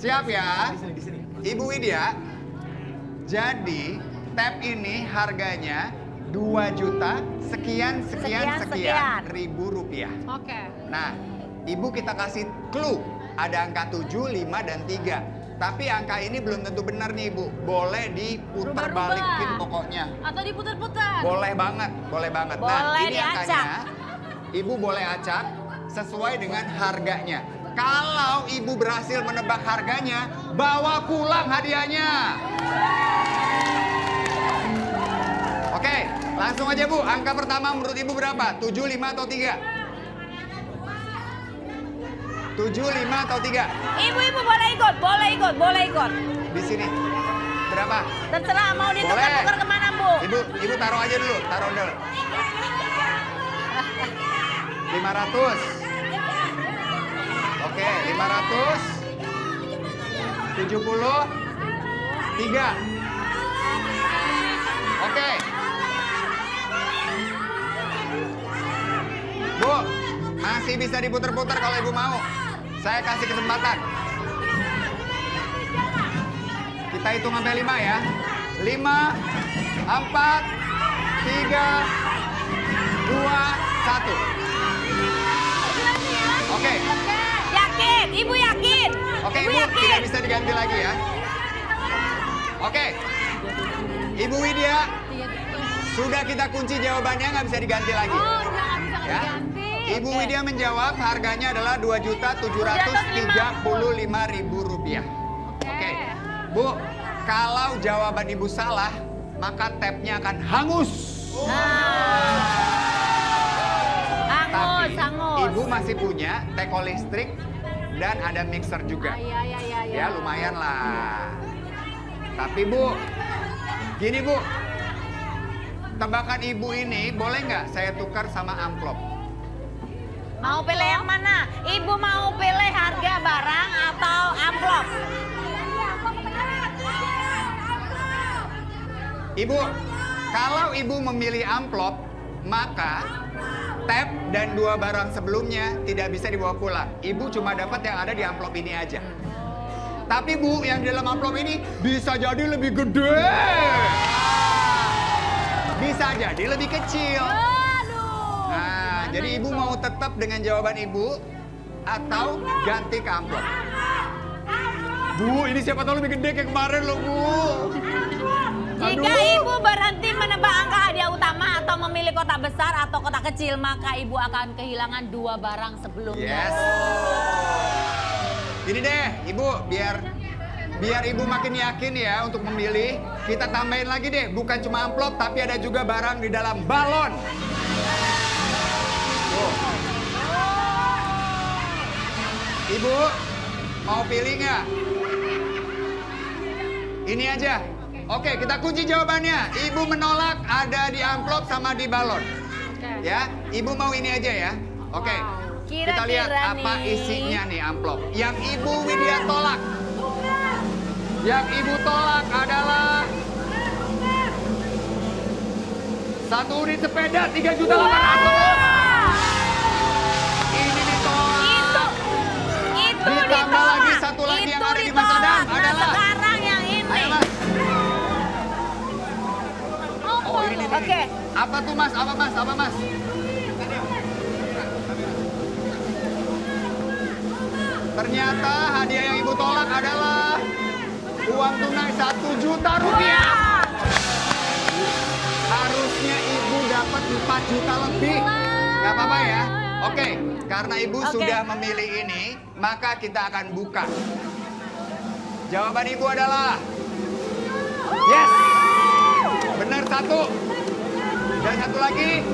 S2: Siap ya. Ibu Widya. Jadi, tab ini harganya 2 juta sekian ribu rupiah.
S4: Oke.
S2: Nah, Ibu kita kasih clue. Ada angka 7, 5, dan 3. Tapi angka ini belum tentu benar nih Ibu. Boleh diputar
S4: Rubah-rubah.
S2: balikin pokoknya.
S4: Atau diputar-putar.
S2: Boleh banget, boleh banget. Nah,
S1: Boleh
S2: ini
S1: diacak.
S2: angkanya. Ibu boleh acak sesuai dengan harganya. Kalau Ibu berhasil menebak harganya, bawa pulang hadiahnya. Oke, langsung aja Bu. Angka pertama menurut Ibu berapa? 7, 5, atau 3? 7, 5, atau 3?
S1: Ibu-ibu boleh ikut.
S2: Di sini. Berapa?
S1: Terserah mau ditukar-tukar kemana, Bu?
S2: Ibu taruh aja dulu, taruh dulu. 500. Oke, 500. 73. Oke. Bu, masih bisa diputar-putar kalau Ibu mau. Saya kasih kesempatan. Kita hitung sampai 5 ya. 5, 4, 3, 2, 1. Oke.
S1: Yakin? Ibu yakin?
S2: Oke,
S1: Ibu
S2: Ibu
S1: yakin?
S2: tidak bisa diganti lagi ya. Oke. Ibu Widya, sudah kita kunci jawabannya, nggak bisa diganti lagi.
S4: Oh, udah nggak bisa
S2: Ya.
S4: diganti.
S2: Ibu Widya menjawab harganya adalah Rp2.735.000. Oke. Bu, kalau jawaban Ibu salah, maka tabnya akan hangus. Tapi
S1: Hangus.
S2: Ibu masih punya teko listrik dan ada mixer juga.
S4: Iya.
S2: Ya lumayan lah. Tapi Bu, gini Bu, tebakan Ibu ini boleh nggak saya tukar sama amplop?
S1: Mau pilih yang mana? Ibu mau pilih harga barang atau amplop?
S2: Ibu, kalau Ibu memilih amplop, maka tab dan 2 barang sebelumnya tidak bisa dibawa pulang. Ibu cuma dapat yang ada di amplop ini aja. Tapi Bu, yang di dalam amplop ini bisa jadi lebih gede. Bisa jadi lebih kecil. Nah, jadi Ibu mau tetap dengan jawaban Ibu atau ganti ke amplop? Bu, ini siapa tahu lebih gede kayak kemarin loh, Bu.
S1: Jika Ibu berhenti menebak angka hadiah utama atau memilih kotak besar atau kotak kecil, maka Ibu akan kehilangan 2 barang sebelumnya.
S2: Yes. Gini deh, Ibu, biar Ibu makin yakin ya untuk memilih, kita tambahin lagi deh, bukan cuma amplop tapi ada juga barang di dalam balon. Tuh. Ibu, mau pilih nggak? Ini aja. Oke, kita kunci jawabannya. Ibu menolak ada di amplop sama di balon. Ya, Ibu mau ini aja ya. Oke. Kita lihat
S1: Kira-kira
S2: apa
S1: nih.
S2: isinya nih amplop. Yang Ibu Widya tolak. Yang Ibu tolak adalah 1 unit sepeda 3.800.000. Ini ditolak.
S1: Itu
S2: Ditambah
S1: ditolak.
S2: lagi 1 lagi yang
S1: Itu
S2: ada di Mas Adam
S1: ditolak. Nah,
S2: adalah.
S1: sekarang yang ini.
S2: Ayo Mas. Oh ini.
S1: Oke.
S2: Apa tuh Mas? Apa Mas? Apa Mas? Ternyata hadiah yang Ibu tolak adalah uang tunai 1 juta rupiah. Harusnya Ibu dapat 4 juta lebih. Gak apa-apa ya. Oke, karena Ibu sudah memilih ini, maka kita akan buka. Jawaban Ibu adalah yes. Benar 1. Dan 1 lagi.